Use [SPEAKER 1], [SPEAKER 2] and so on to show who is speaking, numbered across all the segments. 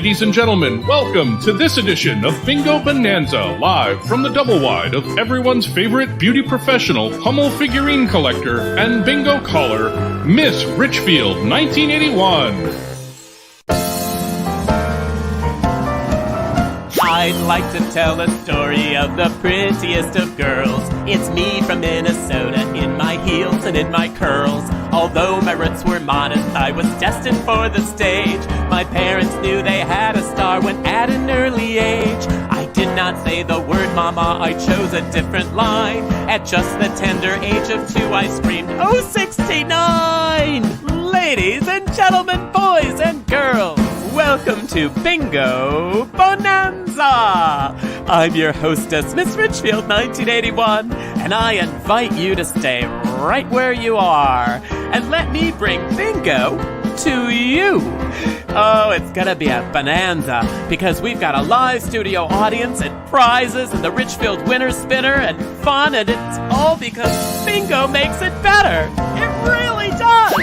[SPEAKER 1] Ladies and gentlemen, welcome to this edition of Bingo Bonanza, live from the double wide of everyone's favorite beauty professional, Hummel figurine collector, and bingo caller, Miss Richfield, 1981.
[SPEAKER 2] I'd like to tell a story of the prettiest of girls. It's me from Minnesota, in my heels and in my curls. Although my roots were modest, I was destined for the stage. My parents knew they had a star when at an early age. I did not say the word mama, I chose a different line. At just the tender age of 2, I screamed, "Oh, 69!" Ladies and gentlemen, boys and girls, welcome to Bingo Bonanza! I'm your hostess, Miss Richfield, 1981, and I invite you to stay right where you are and let me bring bingo to you. Oh, it's gonna be a bonanza because we've got a live studio audience and prizes and the Richfield winner spinner and fun, and it's all because bingo makes it better. It really does!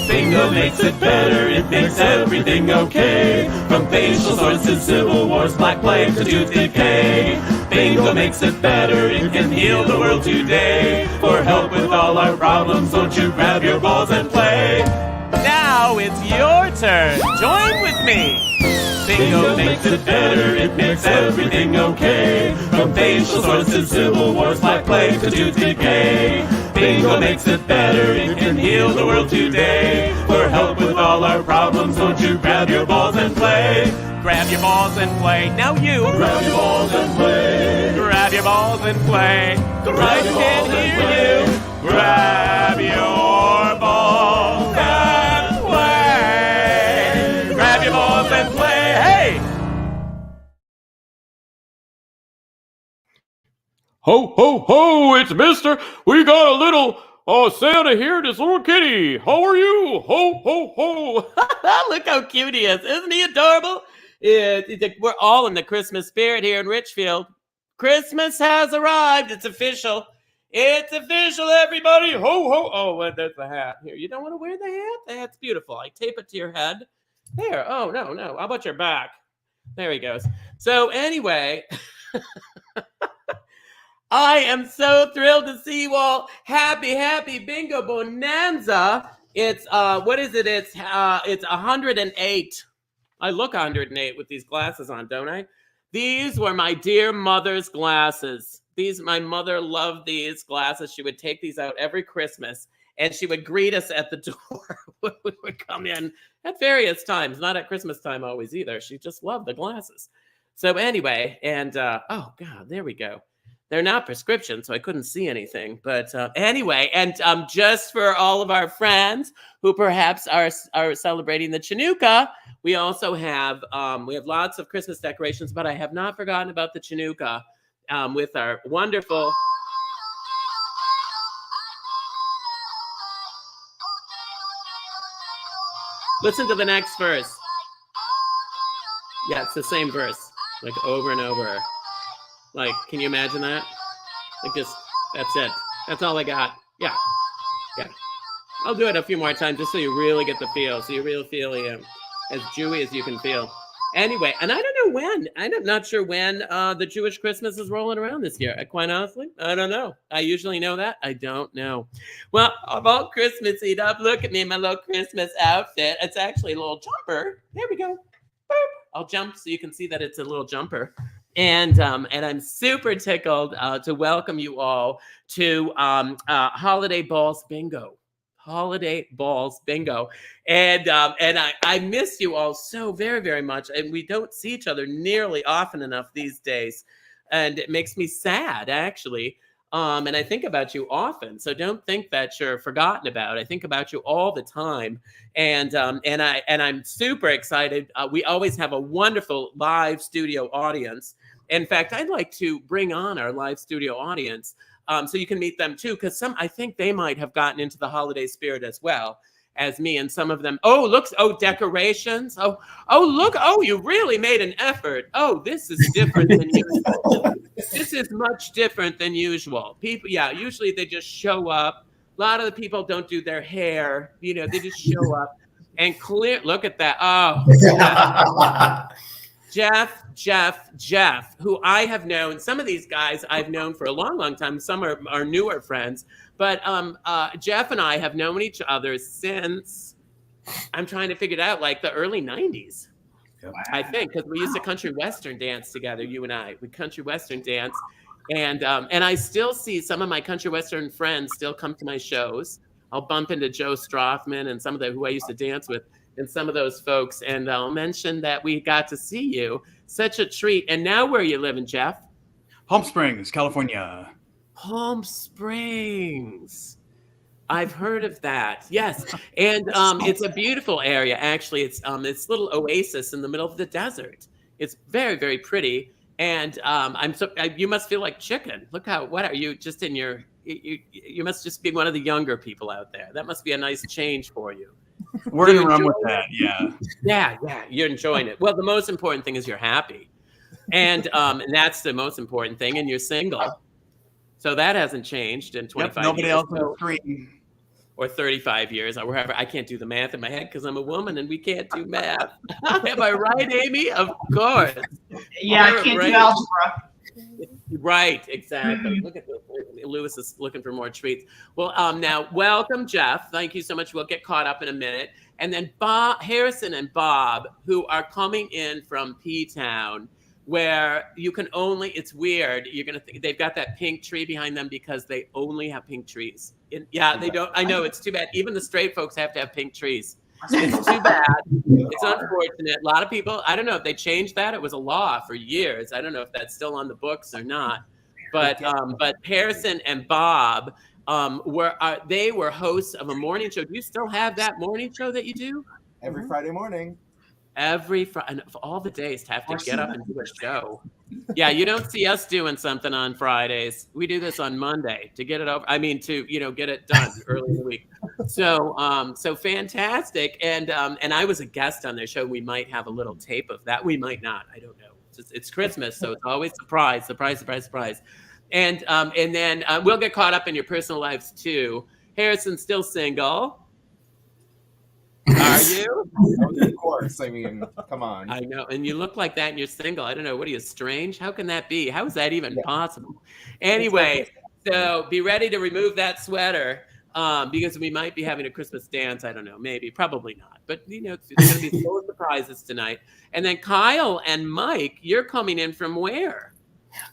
[SPEAKER 2] Bingo makes it better, it makes everything okay. From facial sores to civil wars, black plague to tooth decay. Bingo makes it better, it can heal the world today. For help with all our problems, won't you grab your balls and play? Now it's your turn, join with me. Bingo makes it better, it makes everything okay. From facial sores to civil wars, black plague to tooth decay. Bingo makes it better, it can heal the world today. For help with all our problems, won't you grab your balls and play? Grab your balls and play, now you. Grab your balls and play. Grab your balls and play. I can hear you. Grab your balls and play. Grab your balls and play, hey!
[SPEAKER 3] Ho, ho, ho, it's Mister. We got a little Santa here, this little kitty. How are you? Ho, ho, ho.
[SPEAKER 2] Look how cute he is. Isn't he adorable? We're all in the Christmas spirit here in Richfield. Christmas has arrived. It's official. It's official, everybody. Ho, ho. Oh, there's the hat. Here, you don't want to wear the hat? The hat's beautiful. I tape it to your head. There. Oh, no. How about your back? There he goes. So anyway... I am so thrilled to see you all. Happy Bingo Bonanza. It's what is it? It's 108. I look 108 with these glasses on, don't I? These were my dear mother's glasses. My mother loved these glasses. She would take these out every Christmas and she would greet us at the door when we would come in at various times, not at Christmas time always either. She just loved the glasses. So anyway, and oh God, there we go. They're not prescription, so I couldn't see anything. But anyway, and just for all of our friends who perhaps are celebrating the Chinooka, we also have lots of Christmas decorations, but I have not forgotten about the Chinooka with our wonderful. Listen to the next verse. Yeah, it's the same verse, like over and over. Like, can you imagine that? Like, just, that's it. That's all I got. Yeah. I'll do it a few more times just so you really get the feel. So you really feel as Jewy as you can feel. Anyway, and I don't know when. I'm not sure when the Jewish Christmas is rolling around this year. Quite honestly, I don't know. I usually know that. I don't know. Well, I'm all Christmassy up. Look at me in my little Christmas outfit. It's actually a little jumper. There we go. Boop. I'll jump so you can see that it's a little jumper. And I'm super tickled to welcome you all to Holiday Balls Bingo. Holiday Balls Bingo. And I miss you all so very, very much. And we don't see each other nearly often enough these days. And it makes me sad, actually. And I think about you often. So don't think that you're forgotten about. I think about you all the time. And I'm super excited. We always have a wonderful live studio audience. In fact, I'd like to bring on our live studio audience so you can meet them too, because I think they might have gotten into the holiday spirit as well as me. And some of them, decorations. Look, you really made an effort. Oh, this is different than usual. This is much different than usual. People, usually they just show up. A lot of the people don't do their hair. They just show up and look at that. Oh, Jeff, who I have known. Some of these guys I've known for a long, long time. Some are newer friends. But Jeff and I have known each other since, I'm trying to figure it out, like the early 90s. Wow. I think, because we used to country western dance together, you and I. We country western dance. And I still see some of my country western friends still come to my shows. I'll bump into Joe Strothman and some of who I used to dance with, and some of those folks, and I'll mention that we got to see you. Such a treat. And now where are you living, Jeff?
[SPEAKER 4] Palm Springs, California.
[SPEAKER 2] Palm Springs. I've heard of that. Yes. And it's a beautiful area, actually. It's little oasis in the middle of the desert. It's very, very pretty. And you must feel like chicken. What are you just in your, you must just be one of the younger people out there. That must be a nice change for you.
[SPEAKER 4] We're going to run with that. Yeah.
[SPEAKER 2] Yeah. You're enjoying it. Well, the most important thing is you're happy. And that's the most important thing. And you're single. So that hasn't changed in 25 years.
[SPEAKER 4] Nobody else on the screen.
[SPEAKER 2] Or 35 years, or wherever. I can't do the math in my head because I'm a woman and we can't do math. Am I right, Amy? Of course.
[SPEAKER 5] Yeah, I can't do algebra.
[SPEAKER 2] Right, exactly. Look at this. Lewis is looking for more treats. Well, now, welcome, Jeff. Thank you so much. We'll get caught up in a minute. And then Harrison and Bob, who are coming in from P-Town, where you can only, it's weird. You're going to think they've got that pink tree behind them because they only have pink trees. They don't. I know, it's too bad. Even the straight folks have to have pink trees. It's too bad. It's unfortunate. A lot of people, I don't know if they changed that. It was a law for years. I don't know if that's still on the books or not. But Harrison and Bob they were hosts of a morning show. Do you still have that morning show that you do?
[SPEAKER 6] Every Friday morning.
[SPEAKER 2] Every Friday, of all the days to have to get up and do a show. Yeah, you don't see us doing something on Fridays. We do this on Monday to get it over. I mean, to get it done early in the week. So fantastic. And I was a guest on their show. We might have a little tape of that. We might not. I don't know. It's Christmas, so it's always surprise. And then we'll get caught up in your personal lives too. Harrison's still single. Are you?
[SPEAKER 6] Of course. I mean, come on.
[SPEAKER 2] I know. And you look like that and you're single. I don't know. What are you, strange? How can that be? How is that even possible? Anyway, so be ready to remove that sweater because we might be having a Christmas dance. I don't know. Maybe. Probably not. But, it's going to be full of surprises tonight. And then Kyle and Mike, you're coming in from where?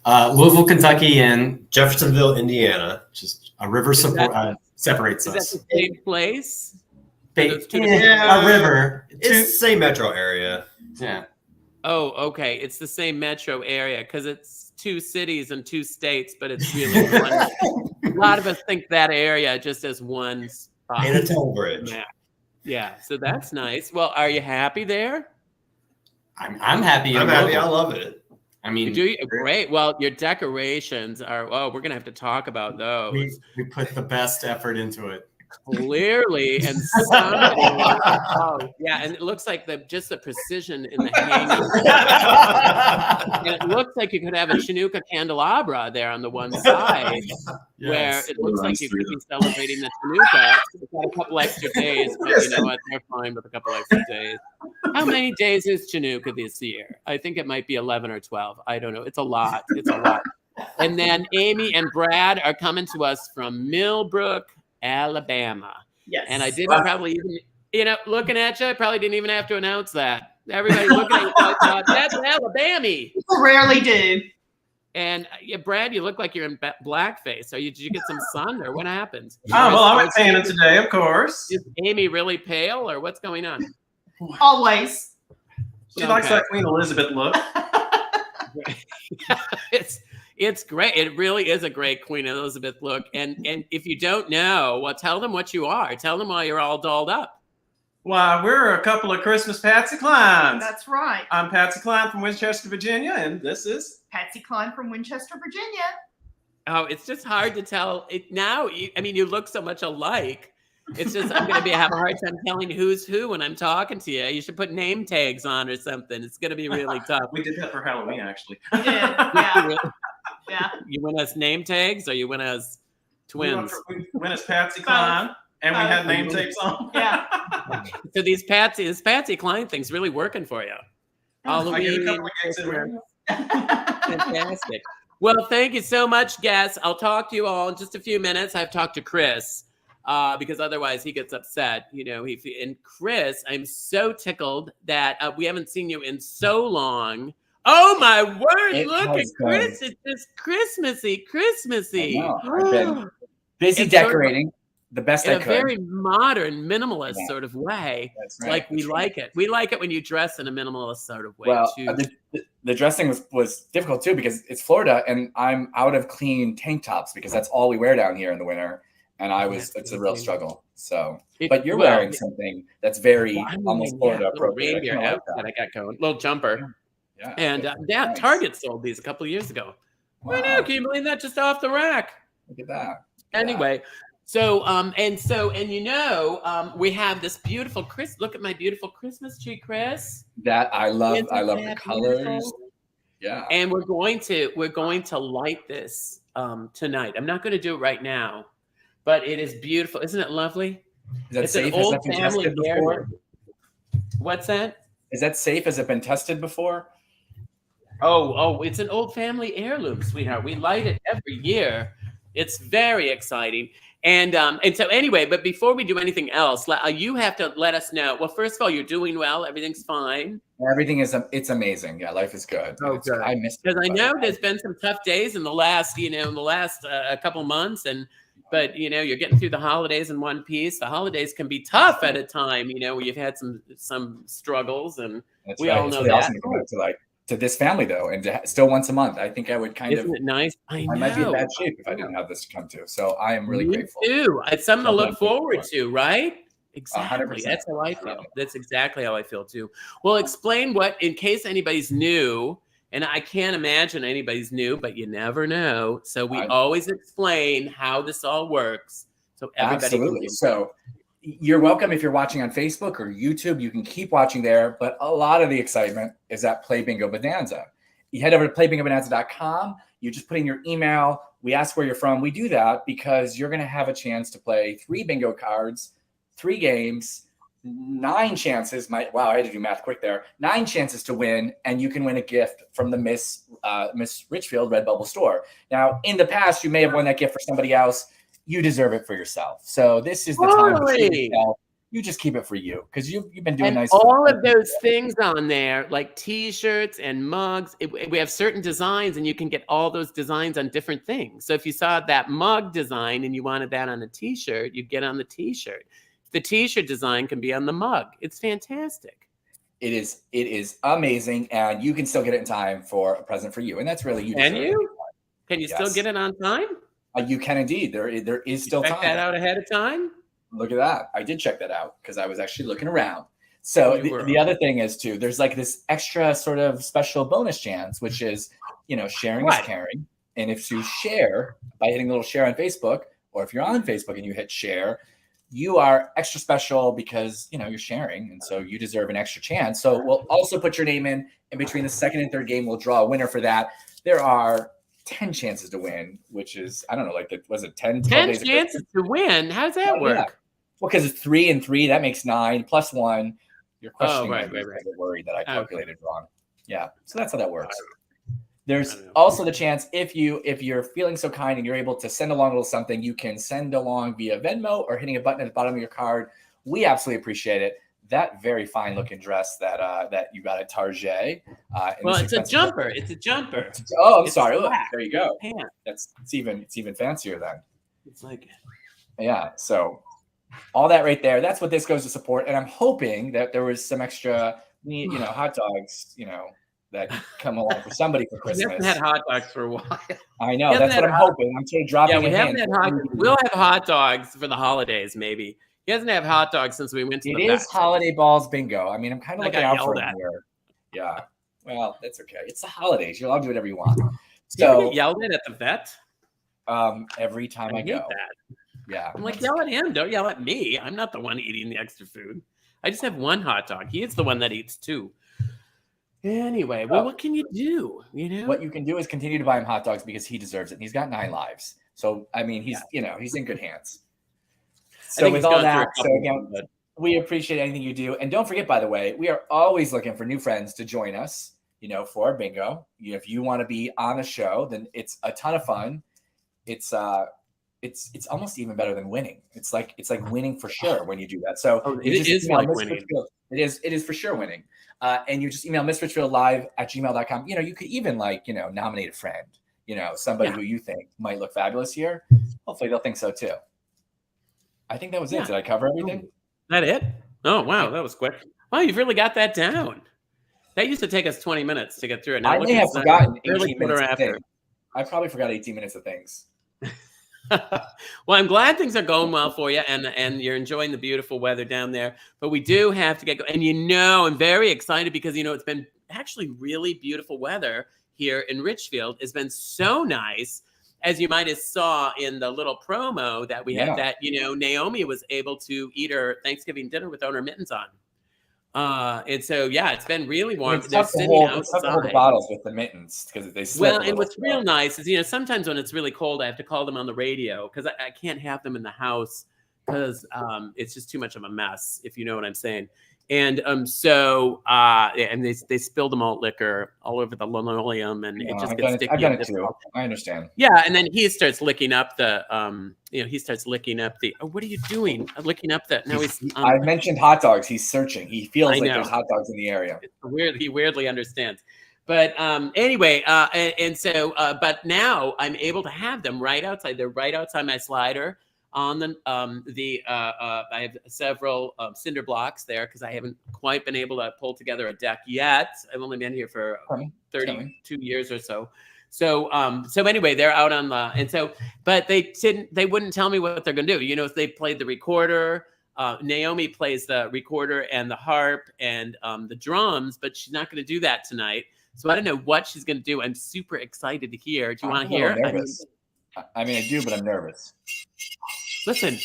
[SPEAKER 7] Louisville, Kentucky, and Jeffersonville, Indiana. Just a river separates us.
[SPEAKER 2] Is that the same place?
[SPEAKER 7] A river. It's the same metro area. Yeah.
[SPEAKER 2] Oh, okay. It's the same metro area because it's 2 cities and 2 states, but it's really one. A lot of us think that area just as one spot.
[SPEAKER 7] And a toll bridge.
[SPEAKER 2] Yeah. So that's nice. Well, are you happy there?
[SPEAKER 7] I'm happy.
[SPEAKER 6] I'm happy. I love it.
[SPEAKER 7] I mean,
[SPEAKER 2] great. Well, your decorations are. Oh, we're gonna have to talk about those.
[SPEAKER 7] We put the best effort into it.
[SPEAKER 2] Clearly, and somebody, and it looks like the precision in the hanging. And it looks like you could have a Chinooka candelabra there on the one side, where it looks like you could be celebrating the Chinooka. It's got a couple extra days, but you know what? They're fine with a couple extra days. How many days is Chinooka this year? I think it might be 11 or 12. I don't know. It's a lot. And then Amy and Brad are coming to us from Millbrook, Alabama.
[SPEAKER 5] Yes.
[SPEAKER 2] And I didn't probably even, looking at you, I probably didn't even have to announce that. Everybody looking at you, thought, that's Alabama.
[SPEAKER 5] People rarely do.
[SPEAKER 2] And Brad, you look like you're in blackface. Did you get some sun or what happened?
[SPEAKER 8] Oh, well, I'm tanning today, of course.
[SPEAKER 2] Is Amy really pale or what's going on?
[SPEAKER 5] Always.
[SPEAKER 8] She likes that Queen Elizabeth look.
[SPEAKER 2] It's great. It really is a great Queen Elizabeth look. And if you don't know, well, tell them what you are. Tell them why you're all dolled up.
[SPEAKER 8] Why, we're a couple of Christmas Patsy Clines.
[SPEAKER 5] That's right.
[SPEAKER 8] I'm Patsy Cline from Winchester, Virginia, and this is
[SPEAKER 5] Patsy Cline from Winchester, Virginia.
[SPEAKER 2] Oh, it's just hard to tell it now. You look so much alike. It's just I'm going to have a hard time telling who's who when I'm talking to you. You should put name tags on or something. It's going to be really tough.
[SPEAKER 8] We did that for Halloween, actually.
[SPEAKER 5] We did, yeah. Yeah.
[SPEAKER 2] You went as name tags or you went as twins?
[SPEAKER 8] We went as Patsy Cline, and we had name tags on.
[SPEAKER 5] Yeah.
[SPEAKER 2] So this Patsy Cline thing's really working for you.
[SPEAKER 8] I get a
[SPEAKER 2] Halloween.
[SPEAKER 8] couple of gigs in there.
[SPEAKER 2] Fantastic. Well, thank you so much, guests. I'll talk to you all in just a few minutes. I've talked to Chris because otherwise he gets upset. You know, and Chris, I'm so tickled that we haven't seen you in so long. Oh my word! Look at Chris. It's just Christmassy.
[SPEAKER 9] I've been busy
[SPEAKER 2] It's sort of
[SPEAKER 9] decorating the best I
[SPEAKER 2] in a
[SPEAKER 9] could.
[SPEAKER 2] very modern, minimalist sort of way.
[SPEAKER 9] That's right.
[SPEAKER 2] Like we like it. We like it when you dress in a minimalist sort of way
[SPEAKER 9] Well,
[SPEAKER 2] too.
[SPEAKER 9] the dressing was difficult too because it's Florida and I'm out of clean tank tops because that's all we wear down here in the winter. And it's a real struggle. So, but you're wearing something that's very almost Florida appropriate.
[SPEAKER 2] Reindeer outfit I got going, little jumper.
[SPEAKER 9] Yeah.
[SPEAKER 2] And
[SPEAKER 9] nice.
[SPEAKER 2] Target sold these a couple of years ago.
[SPEAKER 9] Wow.
[SPEAKER 2] I know, can you believe that? Just off the rack.
[SPEAKER 9] Look at that.
[SPEAKER 2] Anyway, so we have this beautiful look at my beautiful Christmas tree, Chris.
[SPEAKER 9] That I love. I love the
[SPEAKER 2] that
[SPEAKER 9] colors.
[SPEAKER 2] beautiful?
[SPEAKER 9] Yeah.
[SPEAKER 2] And we're going to light this tonight. I'm not going to do it right now, but it is beautiful. Isn't it lovely?
[SPEAKER 9] Is that
[SPEAKER 2] It's
[SPEAKER 9] safe?
[SPEAKER 2] an old
[SPEAKER 9] Has that been
[SPEAKER 2] family
[SPEAKER 9] tested before?
[SPEAKER 2] What's that?
[SPEAKER 9] Is that safe? Has it been tested before?
[SPEAKER 2] Oh, it's an old family heirloom, sweetheart. We light it every year. It's very exciting. And so anyway, but before we do anything else, you have to let us know. Well, first of all, you're doing well. Everything's fine.
[SPEAKER 9] Everything it's amazing. Yeah, life is good.
[SPEAKER 2] Oh, good.
[SPEAKER 9] I miss it.
[SPEAKER 2] Because I know there's been some tough days in the last, couple months, but you're getting through the holidays in one piece. The holidays can be tough at a time, where you've had some struggles, and
[SPEAKER 9] That's
[SPEAKER 2] we
[SPEAKER 9] right.
[SPEAKER 2] all
[SPEAKER 9] It's
[SPEAKER 2] know
[SPEAKER 9] really
[SPEAKER 2] that.
[SPEAKER 9] awesome to go back to this family though, and still once a month. I think I would kind
[SPEAKER 2] Isn't it nice? I know.
[SPEAKER 9] I might be in bad shape if I didn't have this to come to. So I am really
[SPEAKER 2] Me
[SPEAKER 9] grateful.
[SPEAKER 2] too. It's something to
[SPEAKER 9] So
[SPEAKER 2] look
[SPEAKER 9] thankful
[SPEAKER 2] forward
[SPEAKER 9] for it.
[SPEAKER 2] to, right? Exactly.
[SPEAKER 9] 100%.
[SPEAKER 2] That's how I feel. That's exactly how I feel too. Well, explain in case anybody's new, and I can't imagine anybody's new, but you never know. So we always explain how this all works. So everybody
[SPEAKER 9] Absolutely.
[SPEAKER 2] can
[SPEAKER 9] So you're welcome if you're watching on Facebook or YouTube. You can keep watching there, but a lot of the excitement is at Play Bingo Bonanza. You head over to playbingobonanza.com. You just put in your email. We ask where you're from. We do that because you're going to have a chance to play 3 bingo cards, 3 games, 9 chances. Wow, I had to do math quick there. 9 chances to win, and you can win a gift from the Miss Richfield Red Bubble store. Now, in the past, you may have won that gift for somebody else. You deserve it for yourself. So this is the time to treat yourself. You just keep it for you because you've been doing
[SPEAKER 2] and
[SPEAKER 9] nice.
[SPEAKER 2] all of those things on there, like T-shirts and mugs, we have certain designs, and you can get all those designs on different things. So if you saw that mug design and you wanted that on a T-shirt, you get on the T-shirt. The T-shirt design can be on the mug. It's fantastic.
[SPEAKER 9] It is amazing, and you can still get it in time for a present for you, and that's really you.
[SPEAKER 2] Can you? Can you still get it on time?
[SPEAKER 9] You can indeed. There is still time.
[SPEAKER 2] Check that out ahead of time.
[SPEAKER 9] Look at that. I did check that out because I was actually looking around. So the other thing is too, there's like this extra sort of special bonus chance, which is, sharing is caring. And if you share by hitting the little share on Facebook, or if you're on Facebook and you hit share, you are extra special because, you're sharing. And so you deserve an extra chance. So we'll also put your name in between the second and third game. We'll draw a winner for that. There are 10 chances to win, which is, I don't know, was it 10
[SPEAKER 2] days chances to win? How does that work?
[SPEAKER 9] Yeah. Well, because it's 3 and 3, that makes 9 plus 1. You're questioning
[SPEAKER 2] right.
[SPEAKER 9] You're worried that I calculated wrong. Yeah, so that's how that works. There's also the chance if you're feeling so kind and you're able to send along a little something, you can send along via Venmo or hitting a button at the bottom of your card. We absolutely appreciate it. That very fine looking dress that you got at Target.
[SPEAKER 2] Well, it's a jumper. It's a jumper.
[SPEAKER 9] Oh, I'm sorry. Look, there you go. It's even fancier then.
[SPEAKER 2] It's like,
[SPEAKER 9] yeah. So all that right there. That's what this goes to support. And I'm hoping that there was some extra, hot dogs, that come along for somebody for Christmas.
[SPEAKER 2] We haven't had hot dogs for a while.
[SPEAKER 9] I know. That's what I'm hoping. I'm sort of dropping
[SPEAKER 2] we haven't had we'll have hot dogs for the holidays, maybe. He doesn't have hot dogs since we went to the
[SPEAKER 9] It is holiday balls bingo. I mean, I'm kind of looking out for it here. Yeah. Well, that's okay. It's the holidays. You're allowed to do whatever you want. So
[SPEAKER 2] you get yelled at the vet?
[SPEAKER 9] Every time I go.
[SPEAKER 2] That.
[SPEAKER 9] Yeah.
[SPEAKER 2] I'm like, yell at him. Don't yell at me. I'm not the one eating the extra food. I just have one hot dog. He is the one that eats 2. Anyway, well, what can you do?
[SPEAKER 9] What you can do is continue to buy him hot dogs because he deserves it. And he's got 9 lives. So, I mean, he's in good hands. So with all that, We appreciate anything you do. And don't forget, by the way, we are always looking for new friends to join us, for bingo. If you want to be on the show, then it's a ton of fun. It's almost even better than winning. It's like winning for sure when you do that. So
[SPEAKER 2] it is like winning.
[SPEAKER 9] It is for sure winning. And you just email missrichfieldlive@gmail.com. You could even nominate a friend, somebody who you think might look fabulous here. Hopefully they'll think so too. I think that was it. Did I cover everything?
[SPEAKER 2] That it? Oh, wow. That was quick. Wow, you've really got that down. That used to take us 20 minutes to get through it. Now,
[SPEAKER 9] I may have forgotten 18 minutes
[SPEAKER 2] after.
[SPEAKER 9] of things. I probably forgot 18 minutes of things.
[SPEAKER 2] Well, I'm glad things are going well for you and you're enjoying the beautiful weather down there. But we do have to get going. And I'm very excited because, it's been actually really beautiful weather here in Richfield. It's been so nice. As you might have saw in the little promo that we had that, Naomi was able to eat her Thanksgiving dinner without her mittens on. And so, it's been really warm. They're sitting outside.
[SPEAKER 9] Hold the bottles with the mittens because they slip.
[SPEAKER 2] Well, and what's real nice is, sometimes when it's really cold, I have to call them on the radio because I can't have them in the house because it's just too much of a mess, if you know what I'm saying. And and they spilled the malt liquor all over the linoleum, and it just gets sticky.
[SPEAKER 9] I've done it too. I understand.
[SPEAKER 2] Yeah, and then he starts licking up the Oh, what are you doing? Licking up the. Now he's.
[SPEAKER 9] I mentioned hot dogs. He's searching. He feels like there's hot dogs in the area.
[SPEAKER 2] He weirdly understands. But anyway, but now I'm able to have them right outside. They're right outside my slider. On I have several cinder blocks there because I haven't quite been able to pull together a deck yet. I've only been here for 32 years or so. So anyway, they're out on but they wouldn't tell me what they're going to do. If they played the recorder, Naomi plays the recorder and the harp and the drums, but she's not going to do that tonight. So I don't know what she's going to do. I'm super excited to hear. Do you want to hear?
[SPEAKER 9] I mean, I do, but I'm nervous.
[SPEAKER 2] Listen,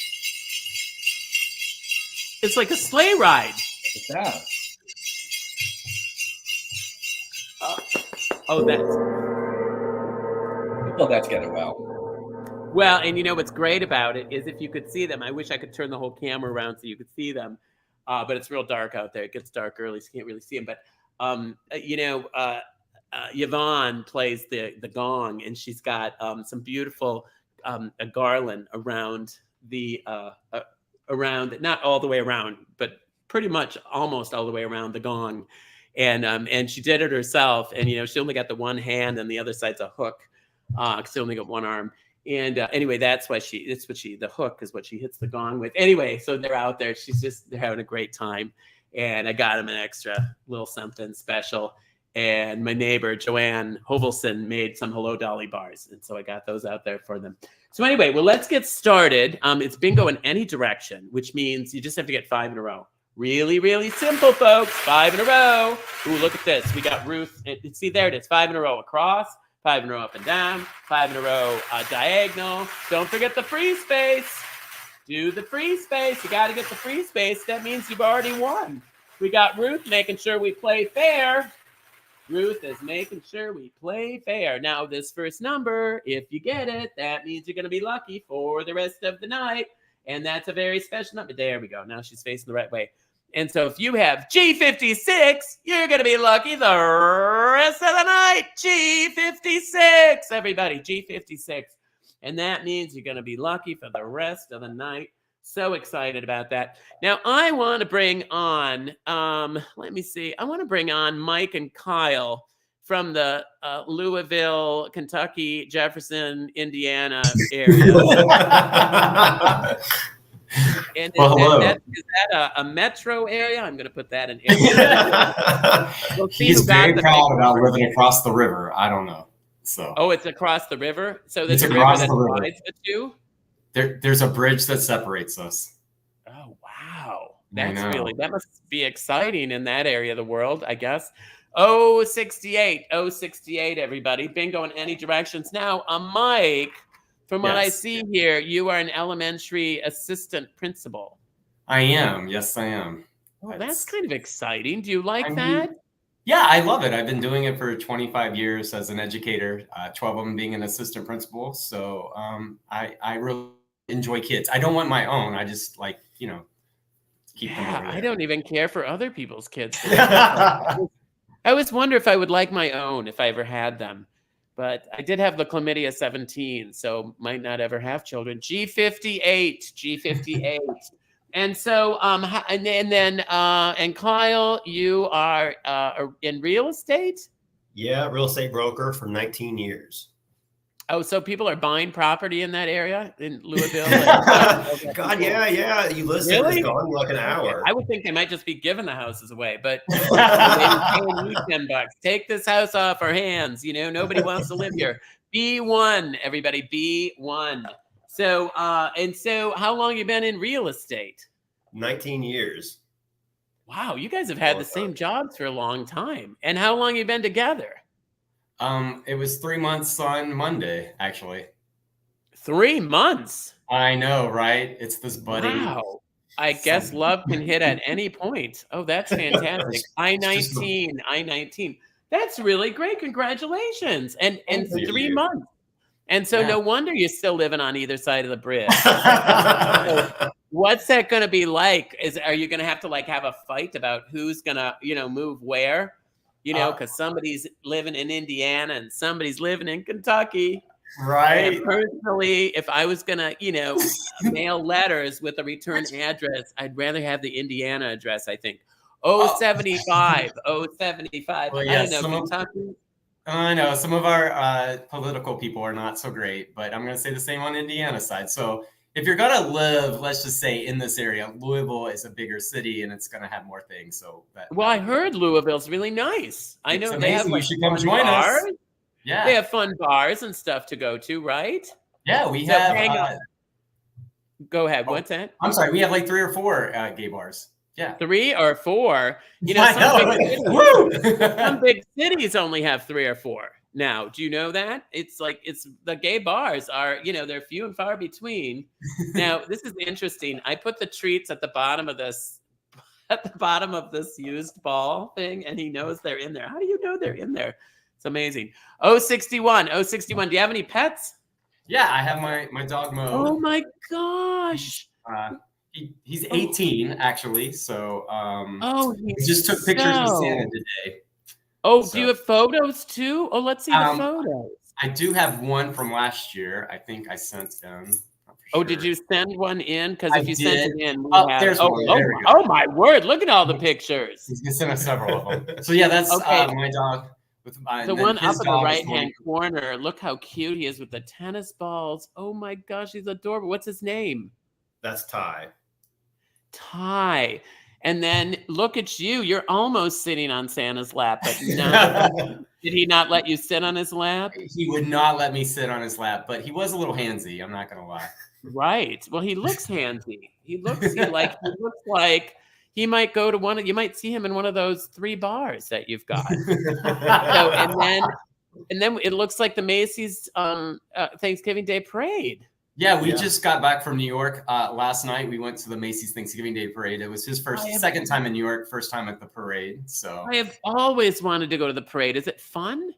[SPEAKER 2] it's like a sleigh ride.
[SPEAKER 9] What's that?
[SPEAKER 2] That's.
[SPEAKER 9] We pulled that together well.
[SPEAKER 2] Well, and what's great about it is if you could see them. I wish I could turn the whole camera around so you could see them, but it's real dark out there. It gets dark early, so you can't really see them. But Yvonne plays the gong, and she's got some beautiful a garland around around not all the way around, but pretty much almost all the way around the gong, and she did it herself. And she only got the one hand, and the other side's a hook. She only got one arm. And anyway, the hook is what she hits the gong with. Anyway, so they're out there. They're having a great time, and I got them an extra little something special. And my neighbor, Joanne Hovelson, made some Hello Dolly bars. And so I got those out there for them. So anyway, well, let's get started. It's bingo in any direction, which means you just have to get 5 in a row. Really, really simple, folks. 5 in a row. Ooh, look at this. We got Ruth. See, there it is. 5 in a row across, 5 in a row up and down, 5 in a row diagonal. Don't forget the free space. Do the free space. You got to get the free space. That means you've already won. We got Ruth making sure we play fair. Ruth is making sure we play fair. Now, this first number, if you get it, that means you're going to be lucky for the rest of the night. And that's a very special number. There we go. Now she's facing the right way. And so if you have G56, you're going to be lucky the rest of the night. G56, everybody, G56. And that means you're going to be lucky for the rest of the night. So excited about that. Now, I want to bring on, let me see. I want to bring on Mike and Kyle from the Louisville, Kentucky, Jefferson, Indiana area. And
[SPEAKER 7] hello.
[SPEAKER 2] Is that a metro area? I'm going to put that in area. We'll
[SPEAKER 7] He's very proud about living across the river. I don't know. So.
[SPEAKER 2] Oh, it's across the river? So there's
[SPEAKER 7] it's
[SPEAKER 2] a river that divides the two?
[SPEAKER 7] There's a bridge that separates us.
[SPEAKER 2] Oh, wow. That must be exciting in that area of the world, I guess. 68, everybody. Bingo in any directions. Now, Mike, from what I see here, you are an elementary assistant principal.
[SPEAKER 7] I am. Yes, I am.
[SPEAKER 2] Oh, that's kind of exciting. Do you like that?
[SPEAKER 7] Yeah, I love it. I've been doing it for 25 years as an educator, 12 of them being an assistant principal. So I really enjoy kids. I don't want my own. I just keep them
[SPEAKER 2] Yeah,
[SPEAKER 7] over
[SPEAKER 2] I
[SPEAKER 7] there.
[SPEAKER 2] don't even care for other people's kids. I always wonder if I would like my own if I ever had them. But I did have the chlamydia 17, so might not ever have children. G58. And so, and then, and Kyle, you are in real estate?
[SPEAKER 7] Yeah, real estate broker for 19 years.
[SPEAKER 2] Oh, so people are buying property in that area in Louisville?
[SPEAKER 7] God, yeah. You listen,
[SPEAKER 2] Really?
[SPEAKER 7] it's gone in like an hour.
[SPEAKER 2] I would think they might just be giving the houses away, but maybe paying you $10. Take this house off our hands. Nobody wants to live here. B1, everybody, B1. So, and so how long you been in real estate?
[SPEAKER 7] 19 years.
[SPEAKER 2] Wow, you guys have had the same jobs for a long time. And how long you been together?
[SPEAKER 7] It was 3 months on Monday, actually.
[SPEAKER 2] 3 months?
[SPEAKER 7] I know, right? It's this budding.
[SPEAKER 2] Wow. I guess love can hit at any point. Oh, that's fantastic. I-19. That's really great. Congratulations. And 3 months. And so no wonder you're still living on either side of the bridge. So what's that going to be like? Are you going to have to have a fight about who's going to, move where? Because somebody's living in Indiana and somebody's living in Kentucky.
[SPEAKER 7] Right.
[SPEAKER 2] And personally, if I was going to, mail letters with a return address, I'd rather have the Indiana address, I think. 075.
[SPEAKER 7] Well,
[SPEAKER 2] I don't know, Kentucky.
[SPEAKER 7] I know some of our political people are not so great, but I'm going to say the same on Indiana side. So if you're going to live, let's just say in this area, Louisville is a bigger city and it's going to have more things. So
[SPEAKER 2] I heard Louisville's really nice. I know they have
[SPEAKER 7] you should come join us. Yeah,
[SPEAKER 2] they have fun bars and stuff to go to, right?
[SPEAKER 7] Yeah, we have.
[SPEAKER 2] Go ahead. What's that?
[SPEAKER 7] I'm sorry. We have 3 or 4 gay bars. Yeah,
[SPEAKER 2] 3 or 4. Some big cities only have 3 or 4. Now, do you know that? It's the gay bars are, they're few and far between. Now, this is interesting. I put the treats at the bottom of this used ball thing, and he knows they're in there. How do you know they're in there? It's amazing. 061. Do you have any pets?
[SPEAKER 7] Yeah, I have my dog Mo.
[SPEAKER 2] Oh my gosh.
[SPEAKER 7] He's 18 actually, so
[SPEAKER 2] he
[SPEAKER 7] just took pictures with Santa today.
[SPEAKER 2] Do you have photos too? Oh, let's see the photos.
[SPEAKER 7] I do have one from last year. I think I sent them.
[SPEAKER 2] Did you send one in? Because if you sent it in,
[SPEAKER 7] there's one. There we go.
[SPEAKER 2] Oh my word! Look at all the pictures.
[SPEAKER 7] He's gonna send us several of them. So yeah, that's my dog.
[SPEAKER 2] The one up in the right-hand corner. Look how cute he is with the tennis balls. Oh my gosh, he's adorable. What's his name?
[SPEAKER 7] That's Ty.
[SPEAKER 2] And then look at you. You're almost sitting on Santa's lap, but no. Did he not let you sit on his lap?
[SPEAKER 7] He would not let me sit on his lap, but he was a little handsy. I'm not gonna lie.
[SPEAKER 2] Right. Well, he looks handsy. He looks like he might go to you might see him in one of those 3 bars that you've got. And then it looks like the Macy's Thanksgiving Day Parade.
[SPEAKER 7] Yeah, we just got back from New York last night. We went to the Macy's Thanksgiving Day Parade. It was his second time in New York, first time at the parade. So
[SPEAKER 2] I have always wanted to go to the parade. Is it fun?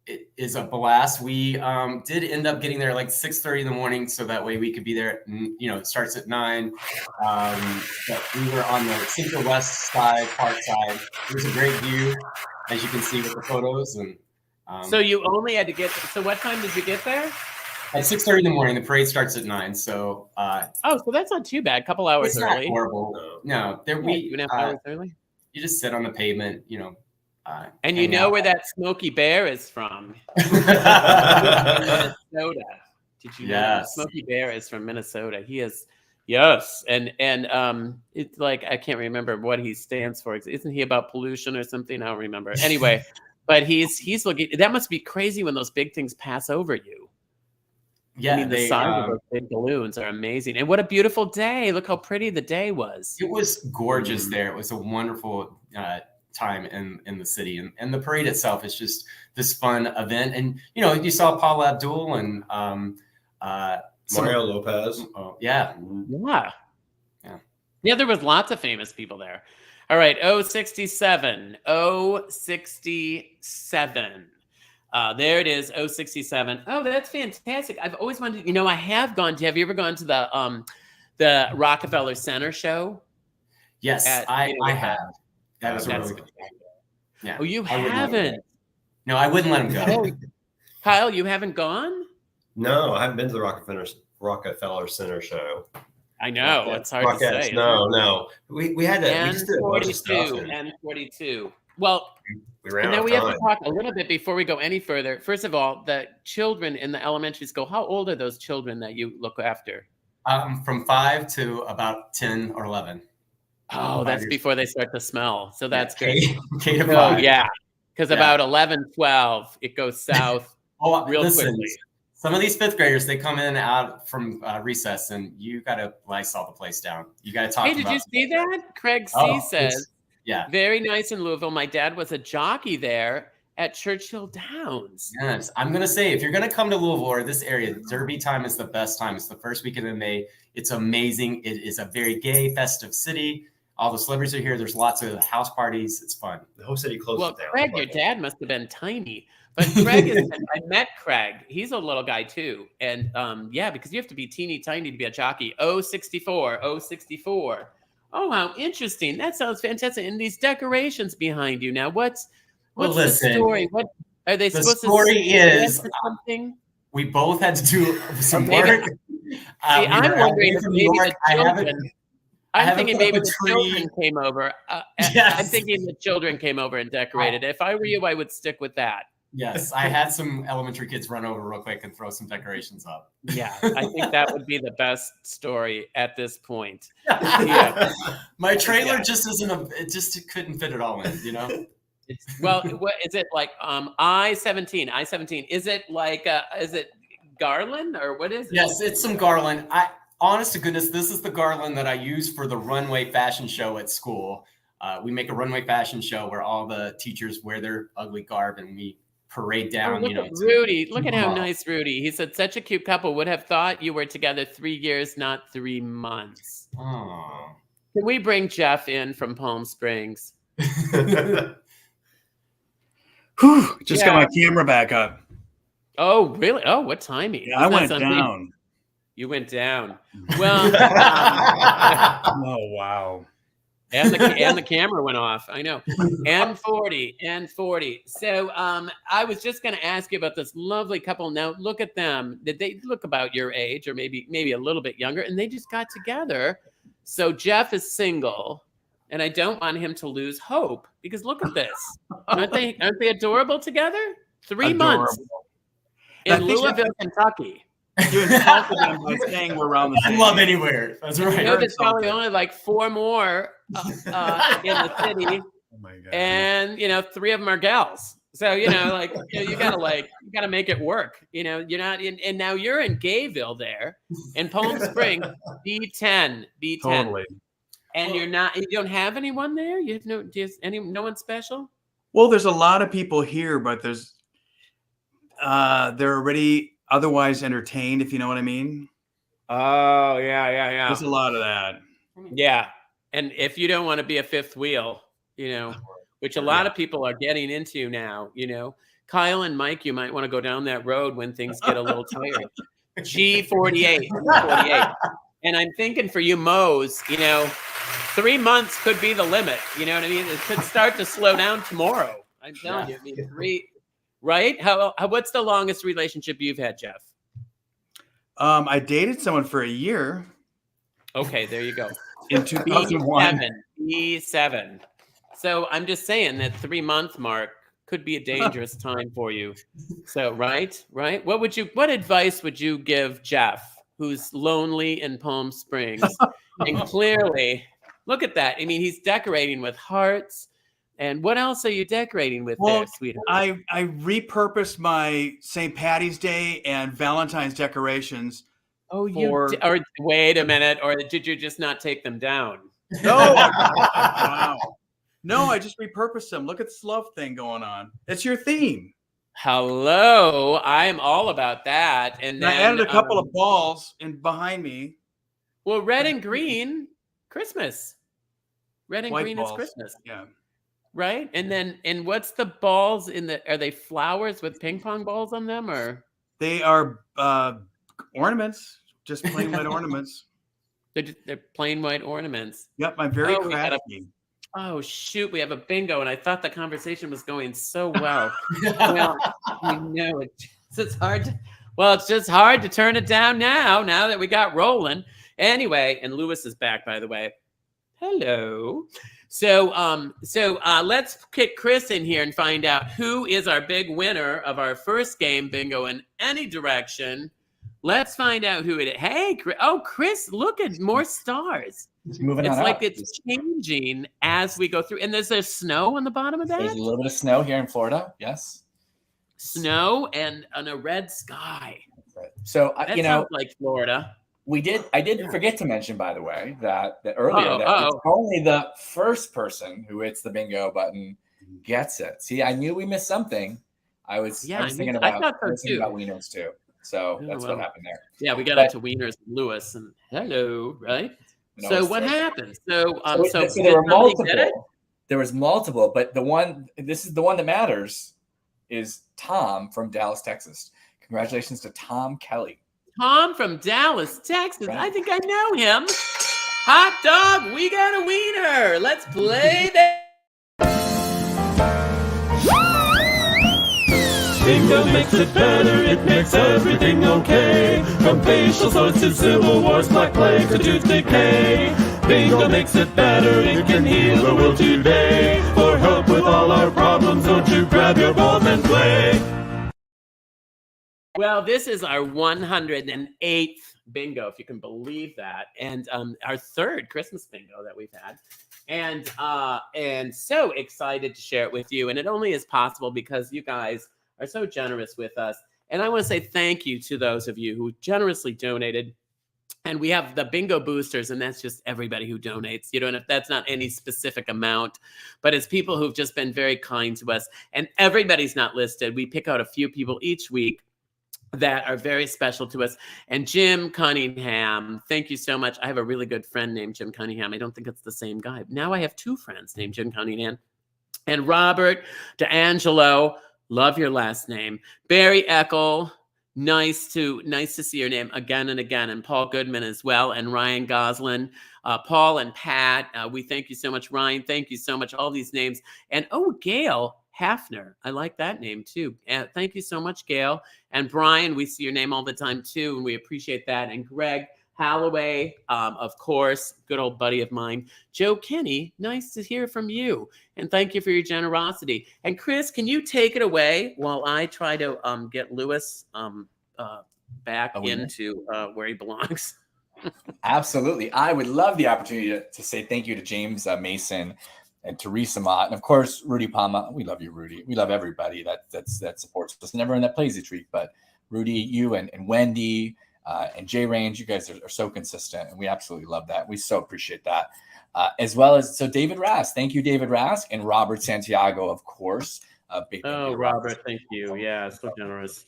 [SPEAKER 7] It is a blast. We did end up getting there 6:30 in the morning, so that way we could be there. It starts at 9. But we were on the Central West side, park side. It was a great view, as you can see with the photos. And
[SPEAKER 2] so you only had to get. So what time did you get there?
[SPEAKER 7] At 6:30 in the morning. The parade starts at 9. So
[SPEAKER 2] so that's not too bad. A couple hours
[SPEAKER 7] it's
[SPEAKER 2] early.
[SPEAKER 7] Not horrible. No, there
[SPEAKER 2] 2.5 hours early.
[SPEAKER 7] You just sit on the pavement,
[SPEAKER 2] and you know where that Smoky Bear is from. Minnesota. Did you know Smoky Bear is from Minnesota? He is, yes. And it's I can't remember what he stands for. Isn't he about pollution or something? I don't remember. Anyway, but he's looking, that must be crazy when those big things pass over you.
[SPEAKER 7] Yeah,
[SPEAKER 2] the size of those big balloons are amazing. And what a beautiful day. Look how pretty the day was.
[SPEAKER 7] It was gorgeous there. It was a wonderful time in the city. And the parade itself is just this fun event. And, you saw Paula Abdul and
[SPEAKER 6] Mario Lopez.
[SPEAKER 7] Oh, yeah.
[SPEAKER 2] Yeah, there was lots of famous people there. All right, 067. There it is, 067. Oh, that's fantastic. I've always wanted, I have gone to, have you ever gone to the Rockefeller Center show?
[SPEAKER 7] Yes, I have. That was a
[SPEAKER 2] That's
[SPEAKER 7] really good. Yeah.
[SPEAKER 2] Oh, you
[SPEAKER 7] I wouldn't let him
[SPEAKER 2] haven't?
[SPEAKER 7] go. No, I wouldn't let him go.
[SPEAKER 2] Kyle, you haven't gone?
[SPEAKER 6] No, I haven't been to the Rockefeller Center show.
[SPEAKER 2] I know. It's hard to say.
[SPEAKER 6] No. We had to. We just did a bunch of stuff.
[SPEAKER 2] And 42. Well,
[SPEAKER 6] we ran
[SPEAKER 2] and
[SPEAKER 6] out
[SPEAKER 2] then
[SPEAKER 6] of
[SPEAKER 2] we have
[SPEAKER 6] time.
[SPEAKER 2] to talk a little bit before we go any further. First of all, the children in the elementary school, how old are those children that you look after?
[SPEAKER 7] From 5 to about 10 or 11.
[SPEAKER 2] Oh, that's before they start to smell. So that's good.
[SPEAKER 7] K to 5.
[SPEAKER 2] Yeah. Because about 11, 12, it goes south real quickly.
[SPEAKER 7] Some of these 5th graders, they come in and out from recess, and you got to Lysol the place down. You got to talk.
[SPEAKER 2] Hey, did you see that? Craig C says, very nice in Louisville. My dad was a jockey there at Churchill Downs.
[SPEAKER 7] Yes, I'm going to say, if you're going to come to Louisville or this area, Derby time is the best time. It's the first weekend in May. It's amazing. It is a very gay, festive city. All the celebrities are here. There's lots of house parties. It's fun.
[SPEAKER 6] The whole city closes down.
[SPEAKER 2] Well, Craig, your dad must have been tiny. But Craig I met Craig. He's a little guy too. And because you have to be teeny tiny to be a jockey. 064. Oh, how interesting. That sounds fantastic. And these decorations behind you now. What's the story? What are they supposed to say?
[SPEAKER 7] The story is
[SPEAKER 2] something?
[SPEAKER 7] We both had to do some work.
[SPEAKER 2] I'm wondering if maybe the children. I'm thinking maybe the children came over. I'm thinking the children came over and decorated. If I were you, I would stick with that.
[SPEAKER 7] Yes, I had some elementary kids run over real quick and throw some decorations up.
[SPEAKER 2] Yeah, I think that would be the best story at this point.
[SPEAKER 7] My trailer just isn't it just couldn't fit it all in, you know?
[SPEAKER 2] Well, what is it like I-17? Is it like is it garland or what is it?
[SPEAKER 7] Yes, it's some garland. Honest to goodness, this is the garland that I use for the runway fashion show at school. We make a runway fashion show where all the teachers wear their ugly garb and we parade down.
[SPEAKER 2] Look at Rudy. Look at how nice Rudy. He said, such a cute couple. Would have thought you were together 3 years, not 3 months.
[SPEAKER 7] Oh.
[SPEAKER 2] Can we bring Jeff in from Palm Springs?
[SPEAKER 4] Whew, just got my camera back up.
[SPEAKER 2] Oh, really? Oh, what timing?
[SPEAKER 4] Yeah, I went down.
[SPEAKER 2] You went down. Well,
[SPEAKER 4] oh, wow.
[SPEAKER 2] And the camera went off. I know. And 40. So I was just going to ask you about this lovely couple. Now look at them. Did they look about your age or maybe a little bit younger? And they just got together. So Jeff is single, and I don't want him to lose hope because look at this. Aren't they adorable together? 3 months in Louisville, Kentucky.
[SPEAKER 4] You insulted them by saying we're around the same.
[SPEAKER 7] I love anywhere. That's right.
[SPEAKER 2] You know, there's probably only like 4 more in the city.
[SPEAKER 4] Oh my God.
[SPEAKER 2] And 3 of them are gals. So you gotta make it work. You're not in, and now you're in Gayville there in Palm Springs, B10.
[SPEAKER 4] Totally.
[SPEAKER 2] And you don't have anyone there. You have no one special.
[SPEAKER 4] Well, there's a lot of people here, but they're already otherwise entertained, if you know what I mean.
[SPEAKER 2] Oh yeah.
[SPEAKER 4] There's a lot of that.
[SPEAKER 2] Yeah, and if you don't want to be a fifth wheel, which a lot of people are getting into now, Kyle and Mike, you might want to go down that road when things get a little tired. G48. And I'm thinking for you Moes, 3 months could be the limit. You know what I mean? It could start to slow down tomorrow. I'm telling you. I mean, 3, right? What's the longest relationship you've had, Jeff?
[SPEAKER 4] I dated someone for a year.
[SPEAKER 2] Okay, there you go.
[SPEAKER 4] In 2001.
[SPEAKER 2] B7. So I'm just saying that 3-month mark could be a dangerous time for you. So, right? What advice would you give Jeff, who's lonely in Palm Springs? And clearly, look at that. I mean, he's decorating with hearts. And what else are you decorating with there, sweetheart?
[SPEAKER 4] I repurposed my St. Patty's Day and Valentine's decorations.
[SPEAKER 2] Oh, or wait a minute, or did you just not take them down?
[SPEAKER 4] No. Wow. No, I just repurposed them. Look at this love thing going on. It's your theme.
[SPEAKER 2] Hello, I'm all about that. And then,
[SPEAKER 4] I added a couple of balls behind me.
[SPEAKER 2] Well, red and green, Christmas. Red and
[SPEAKER 4] White
[SPEAKER 2] green
[SPEAKER 4] balls.
[SPEAKER 2] is Christmas.
[SPEAKER 4] Yeah.
[SPEAKER 2] Right? And what's the balls are they flowers with ping pong balls on them, or?
[SPEAKER 4] They are ornaments, just plain white ornaments.
[SPEAKER 2] They're plain white ornaments.
[SPEAKER 4] Yep, I'm very
[SPEAKER 2] Oh, we got
[SPEAKER 4] crafty.
[SPEAKER 2] Oh shoot, we have a bingo, and I thought the conversation was going so well. Well, you know, it's hard to, well, it's just hard to turn it down now that we got rolling. Anyway, and Lewis is back, by the way. Hello. So let's kick Chris in here and find out who is our big winner of our first game bingo in any direction. Let's find out who it is. Hey, Chris, look at more stars.
[SPEAKER 9] It's moving on
[SPEAKER 2] It's like
[SPEAKER 9] up.
[SPEAKER 2] it's changing as we go through. And there's snow on the bottom of that?
[SPEAKER 9] There's a little bit of snow here in Florida. Yes.
[SPEAKER 2] Snow and on a red sky.
[SPEAKER 9] So,
[SPEAKER 2] That
[SPEAKER 9] you know,
[SPEAKER 2] sounds like Florida.
[SPEAKER 9] I did forget to mention, by the way, that earlier it's only the first person who hits the bingo button gets it. See, I knew we missed something. I was thinking about wieners too. So that's what happened there.
[SPEAKER 2] Yeah, we got into wieners and Lewis and hello, right? So what happened? So
[SPEAKER 9] there were multiple. There was multiple, but this is the one that matters, is Tom from Dallas, Texas. Congratulations to Tom Kelly.
[SPEAKER 2] Tom from Dallas, Texas. Right. I think I know him. Hot dog, we got a wiener. Let's play that.
[SPEAKER 3] Bingo makes it better, it makes everything okay. From facial sores to civil wars, black plague to tooth decay. Bingo makes it better, it can heal the world today. For help with all our problems, don't you grab your balls and play.
[SPEAKER 2] Well, this is our 108th bingo, if you can believe that, and our third Christmas bingo that we've had. And so excited to share it with you. And it only is possible because you guys are so generous with us. And I want to say thank you to those of you who generously donated. And we have the bingo boosters, and that's just everybody who donates. You don't have, that's not any specific amount, but it's people who've just been very kind to us. And everybody's not listed. We pick out a few people each week that are very special to us. And Jim Cunningham, thank you so much. I have a really good friend named Jim Cunningham. I don't think it's the same guy. Now I have two friends named Jim Cunningham. And Robert DeAngelo, love your last name. Barry Eckel, nice to see your name again and again. And Paul Goodman as well. And Ryan Goslin, Paul and Pat, we thank you so much. Ryan, thank you so much. All these names. And Gail Hafner. I like that name too. Thank you so much, Gail. And Brian, we see your name all the time too, and we appreciate that. And Greg Holloway, of course, good old buddy of mine. Joe Kinney, nice to hear from you. And thank you for your generosity. And Chris, can you take it away while I try to get Lewis back into where he belongs?
[SPEAKER 9] Absolutely. I would love the opportunity to say thank you to James Mason and Teresa Mott, and of course, Rudy Palma. We love you, Rudy. We love everybody that supports us, and everyone that plays each week. But Rudy, you and Wendy and Jay Range, you guys are so consistent, and we absolutely love that. We so appreciate that. As well as David Rask. Thank you, David Rask, and Robert Santiago, of course.
[SPEAKER 2] Robert, thank you. Yeah, so generous.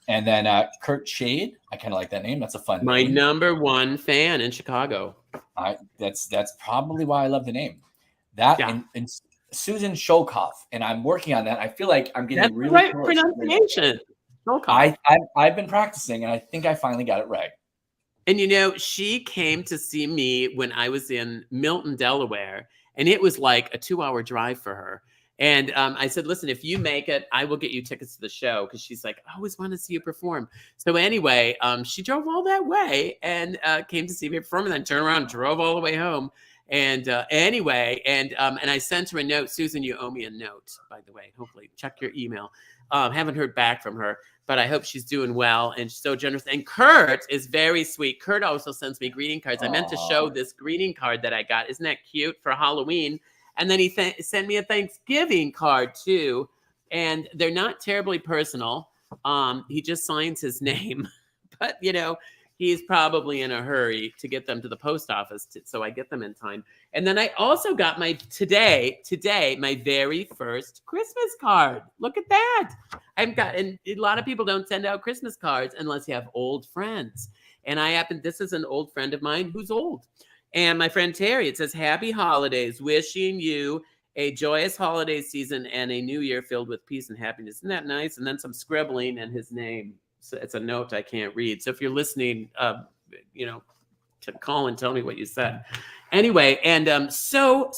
[SPEAKER 9] And then Kurt Shade. I kind of like that name. That's a fun name.
[SPEAKER 2] My number one fan in Chicago.
[SPEAKER 9] That's probably why I love the name. That and Susan Sholkoff, and I'm working on that. I feel like I'm getting really
[SPEAKER 2] right pronunciation.
[SPEAKER 9] I've been practicing, and I think I finally got it right.
[SPEAKER 2] And she came to see me when I was in Milton, Delaware, and it was like a 2-hour drive for her. And I said, listen, if you make it, I will get you tickets to the show, because she's like, I always want to see you perform. So anyway, she drove all that way and came to see me perform, and then turned around and drove all the way home. And anyway, and I sent her a note. Susan, you owe me a note, by the way. Hopefully, check your email. Haven't heard back from her, but I hope she's doing well and she's so generous. And Kurt is very sweet. Kurt also sends me greeting cards. I meant to show this greeting card that I got. Isn't that cute for Halloween? And then he sent me a Thanksgiving card too. And they're not terribly personal. He just signs his name, but he's probably in a hurry to get them to the post office, so I get them in time. And then I also got today, my very first Christmas card. Look at that. And a lot of people don't send out Christmas cards unless you have old friends. And this is an old friend of mine who's old. And my friend Terry, it says, Happy Holidays, wishing you a joyous holiday season and a new year filled with peace and happiness. Isn't that nice? And then some scribbling and his name. So it's a note I can't read. So if you're listening, call and tell me what you said. Anyway, and so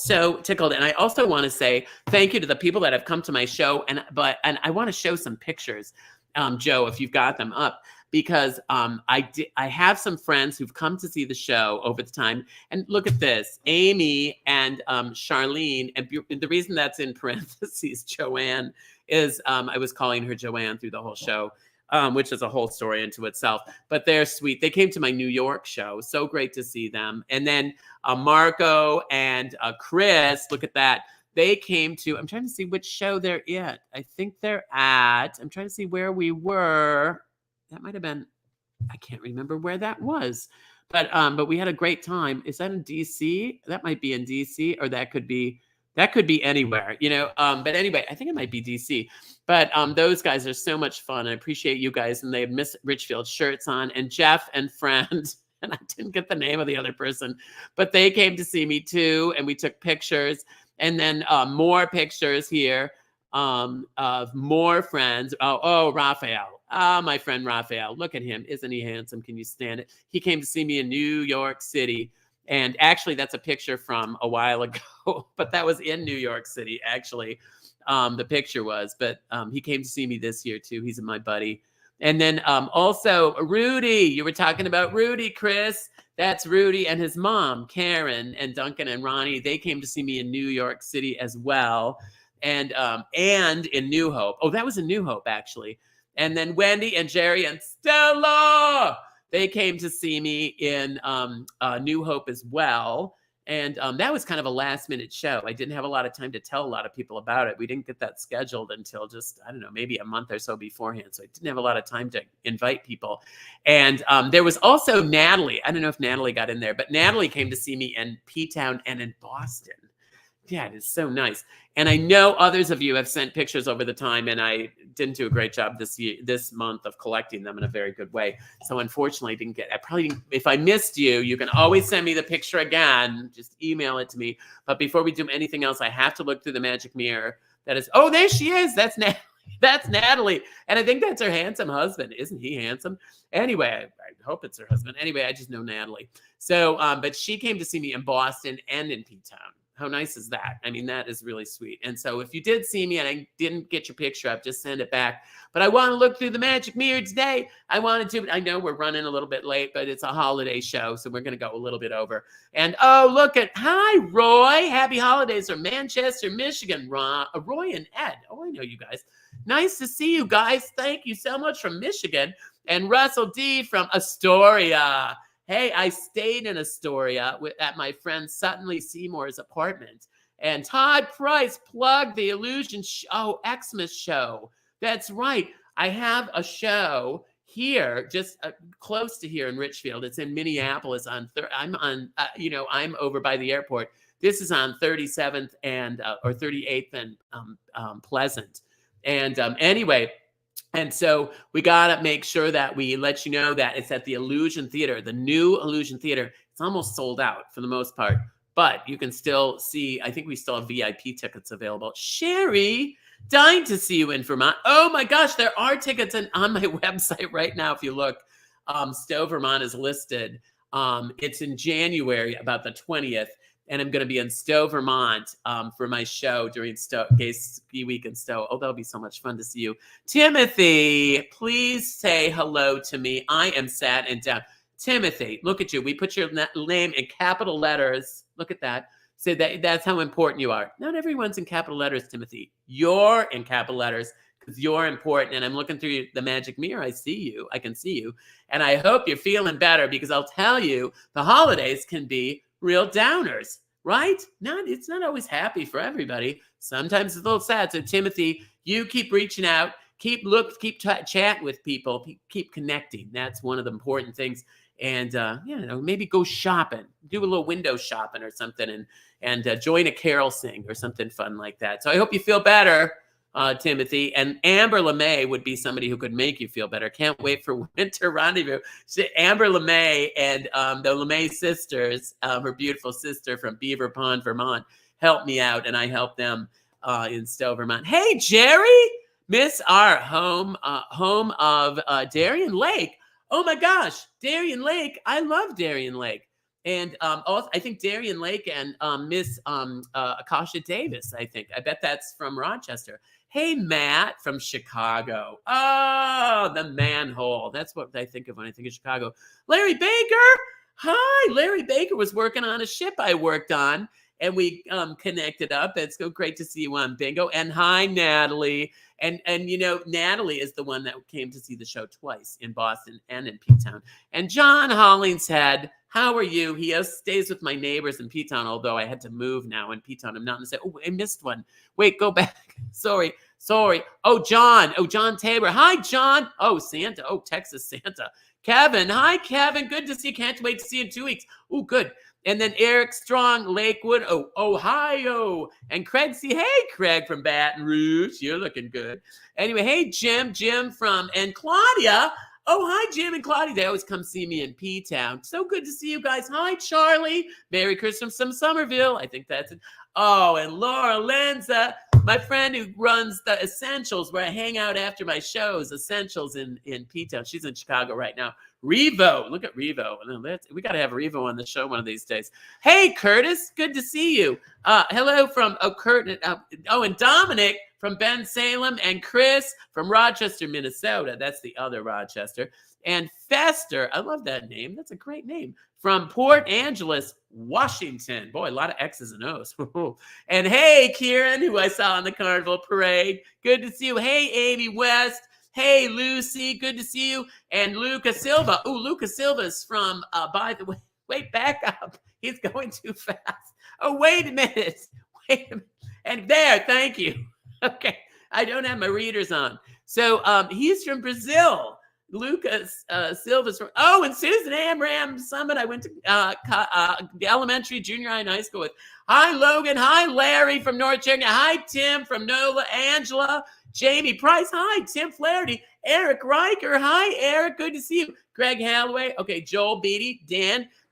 [SPEAKER 2] tickled. And I also want to say thank you to the people that have come to my show. And I want to show some pictures, Joe, if you've got them up, because I have some friends who've come to see the show over the time. And look at this, Amy and Charlene. And the reason that's in parentheses, Joanne, is I was calling her Joanne through the whole show. Which is a whole story into itself, but they're sweet. They came to my New York show. So great to see them. And then Marco and Chris, look at that. They came to, I'm trying to see which show they're at. I think they're at, I'm trying to see where we were. That might've been, I can't remember where that was, but we had a great time. Is that in DC? That might be in DC, or that could be anywhere, you know. But anyway, I think it might be DC. But those guys are so much fun. I appreciate you guys. And they have Miss Richfield shirts on, and Jeff and friend, and I didn't get the name of the other person, but they came to see me too. And we took pictures, and then more pictures here of more friends. Oh, Raphael. My friend Raphael. Look at him. Isn't he handsome? Can you stand it? He came to see me in New York City. And actually, that's a picture from a while ago, but that was in New York City, actually. The picture was, but he came to see me this year, too. He's my buddy. And then also Rudy. You were talking about Rudy, Chris. That's Rudy and his mom, Karen, and Duncan and Ronnie. They came to see me in New York City as well. And in New Hope. Oh, that was in New Hope, actually. And then Wendy and Jerry and Stella. They came to see me in New Hope as well. And that was kind of a last minute show. I didn't have a lot of time to tell a lot of people about it. We didn't get that scheduled until just, I don't know, maybe a month or so beforehand. So I didn't have a lot of time to invite people. And there was also Natalie. I don't know if Natalie got in there, but Natalie came to see me in P-Town and in Boston. Yeah, it is so nice. And I know others of you have sent pictures over the time, and I didn't do a great job this month of collecting them in a very good way. So unfortunately, I didn't get, if I missed you, you can always send me the picture again. Just email it to me. But before we do anything else, I have to look through the magic mirror. That is, oh, there she is. That's Natalie. That's Natalie. And I think that's her handsome husband. Isn't he handsome? Anyway, I hope it's her husband. Anyway, I just know Natalie. So, but she came to see me in Boston and in P-Town. How nice is that? I mean, that is really sweet. And so if you did see me and I didn't get your picture up, just send it back. But I want to look through the magic mirror today. I wanted to. I know we're running a little bit late, but it's a holiday show, so we're going to go a little bit over. And oh, look at, hi, Roy. Happy holidays from Manchester, Michigan. Roy and Ed. Oh, I know you guys. Nice to see you guys. Thank you so much from Michigan. And Russell D from Astoria. Hey, I stayed in Astoria at my friend Sutton Lee Seymour's apartment. And Todd Price plugged the Illusion Xmas show. That's right. I have a show here, just close to here in Richfield. It's in Minneapolis. I'm over by the airport. This is on 37th and or 38th and Pleasant. And anyway. And so we got to make sure that we let you know that it's at the Illusion Theater, the new Illusion Theater. It's almost sold out for the most part, but you can still see, I think we still have VIP tickets available. Sherry, dying to see you in Vermont. Oh my gosh, there are tickets on my website right now. If you look, Stowe, Vermont is listed. It's in January, about the 20th. And I'm going to be in Stowe, Vermont for my show during Gay Ski Week in Stowe. Oh, that'll be so much fun to see you. Timothy, please say hello to me. I am sad and down. Timothy, look at you. We put your name in capital letters. Look at that. Say that's how important you are. Not everyone's in capital letters, Timothy. You're in capital letters because you're important. And I'm looking through the magic mirror. I see you. I can see you. And I hope you're feeling better because I'll tell you, the holidays can be real downers, right? It's not always happy for everybody. Sometimes it's a little sad. So Timothy, you keep reaching out, keep chatting with people, keep connecting. That's one of the important things. And maybe go shopping, do a little window shopping or something, and join a carol sing or something fun like that. So I hope you feel better, Timothy. And Amber LeMay would be somebody who could make you feel better. Can't wait for Winter Rendezvous. Amber LeMay and the LeMay sisters, her beautiful sister from Beaver Pond, Vermont, helped me out, and I helped them in Stowe, Vermont. Hey, Jerry, Miss our home of Darien Lake. Oh my gosh, Darien Lake. I love Darien Lake. And also, I think Darien Lake and Miss Akasha Davis, I bet that's from Rochester. Hey, Matt from Chicago. Oh, the manhole. That's what I think of when I think of Chicago. Larry Baker. Hi, Larry Baker was working on a ship I worked on, and we connected up. It's so great to see you on Bingo. And hi, Natalie. And you know, Natalie is the one that came to see the show twice in Boston and in P-Town. And John Hollingshead, how are you? He stays with my neighbors in P-Town, although I had to move now in P-Town. I'm not going to say, oh, I missed one. Wait, go back. Sorry. Oh, John Tabor. Hi, John. Oh, Santa. Oh, Texas Santa. Kevin. Hi, Kevin. Good to see you. Can't wait to see you in 2 weeks. Oh, good. And then Eric Strong, Lakewood, Ohio. And Craig, hey, Craig from Baton Rouge. You're looking good. Anyway, hey, Jim and Claudia. Oh, hi, Jim and Claudia. They always come see me in P-Town. So good to see you guys. Hi, Charlie. Merry Christmas from Somerville. I think that's it. Oh, and Laura Lenza, my friend who runs the Essentials, where I hang out after my shows, Essentials in P-Town. She's in Chicago right now. Revo, look at Revo. We got to have Revo on the show one of these days. Hey, Curtis, good to see you. Hello from Kurt, and Dominic from Ben Salem, and Chris from Rochester, Minnesota. That's the other Rochester. And Fester, I love that name. That's a great name. From Port Angeles, Washington. Boy, a lot of X's and O's. And hey, Kieran, who I saw on the Carnival Parade. Good to see you. Hey, Amy West. Hey, Lucy, good to see you. And Lucas Silva. Oh, Lucas Silva is from, by the way, wait, back up. He's going too fast. Oh, wait a minute. And there, thank you. Okay, I don't have my readers on. So he's from Brazil. Lucas Silva's from, and Susan Amram Summit. I went to elementary, junior high, and high school with. Hi, Logan. Hi, Larry from North Carolina. Hi, Tim from NOLA. Angela. Jamie Price. Hi, Tim Flaherty. Eric Riker. Hi, Eric. Good to see you. Greg Halloway. Okay, Joel Beatty.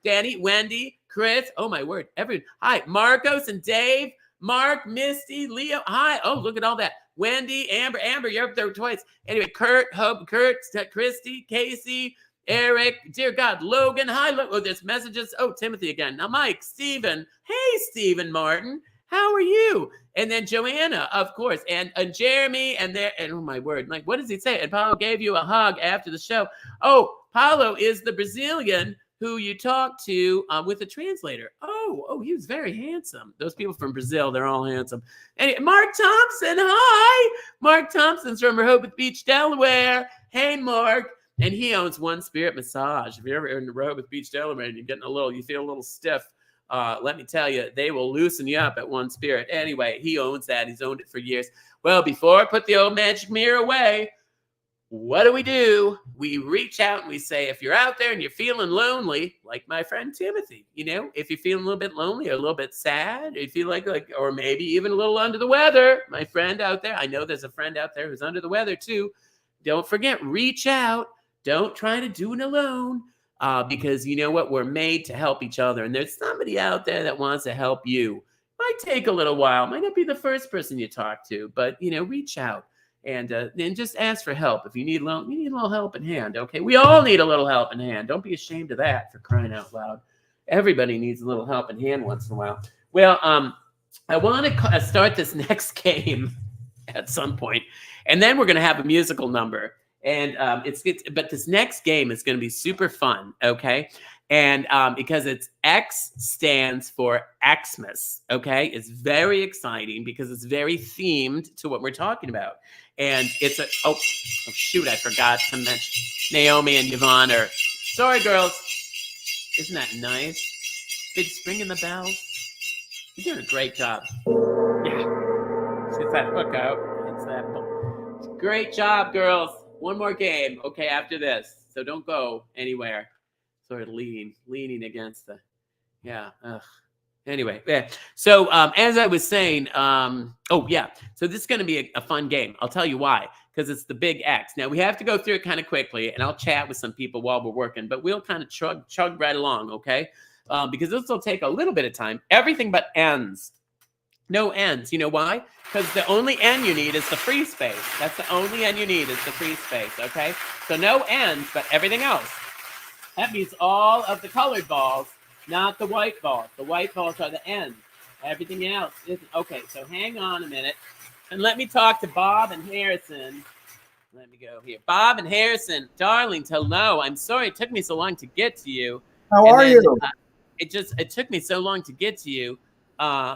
[SPEAKER 2] Danny, Wendy, Chris. Oh, my word. Everyone. Hi, Marcos and Dave. Mark, Misty, Leo. Hi. Oh, look at all that. Wendy, Amber, you're up there twice. Anyway, Kurt, Hope, Christy, Casey, Eric, dear God, Logan. Hi, there's messages. Oh, Timothy again. Now, Mike, Stephen. Hey, Stephen Martin. How are you? And then Joanna, of course, and Jeremy, and oh my word, like, what does he say? And Paulo gave you a hug after the show. Oh, Paulo is the Brazilian who you talked to with a translator. Oh, he was very handsome. Those people from Brazil, they're all handsome. Anyway, Mark Thompson, hi. Mark Thompson's from Rehoboth Beach, Delaware. Hey, Mark. And he owns One Spirit Massage. If you're ever in Rehoboth Beach, Delaware, and you feel a little stiff, let me tell you, they will loosen you up at One Spirit. Anyway, he owns that. He's owned it for years. Well, before I put the old magic mirror away, what do? We reach out and we say, if you're out there and you're feeling lonely, like my friend Timothy, if you're feeling a little bit lonely or a little bit sad, or you feel like, or maybe even a little under the weather, my friend out there, I know there's a friend out there who's under the weather too. Don't forget, reach out. Don't try to do it alone. Because you know what? We're made to help each other. And there's somebody out there that wants to help you. Might take a little while. Might not be the first person you talk to, but, reach out and just ask for help. If you need a little help in hand, okay? We all need a little help in hand. Don't be ashamed of that, for crying out loud. Everybody needs a little help in hand once in a while. Well, I want to start this next game at some point, and then we're going to have a musical number. And but this next game is going to be super fun, okay? And because X stands for Xmas, okay? It's very exciting because it's very themed to what we're talking about. And it's oh shoot, I forgot to mention Naomi and Yvonne are, sorry girls. Isn't that nice? Big spring in the bells. You're doing a great job. Yeah. It's that hook out. It's that. Great job, girls. One more game, okay, after this. So don't go anywhere. Sort of leaning against the, yeah. Anyway, yeah. So as I was saying, so this is going to be a fun game. I'll tell you why. Because it's the big X. Now, we have to go through it kind of quickly, and I'll chat with some people while we're working. But we'll kind of chug right along, okay? Because this will take a little bit of time. Everything but ends. No ends. You know why? Because the only end you need is the free space. That's the only end you need is the free space, okay? So no ends, but everything else. That means all of the colored balls Not the white balls. The white balls are the end. Everything else isn't. Okay, so hang on a minute. And let me talk to Bob and Harrison. Let me go here. Bob and Harrison, darlings, hello. I'm sorry it took me so long to get to you.
[SPEAKER 10] How are you?
[SPEAKER 2] It took me so long to get to you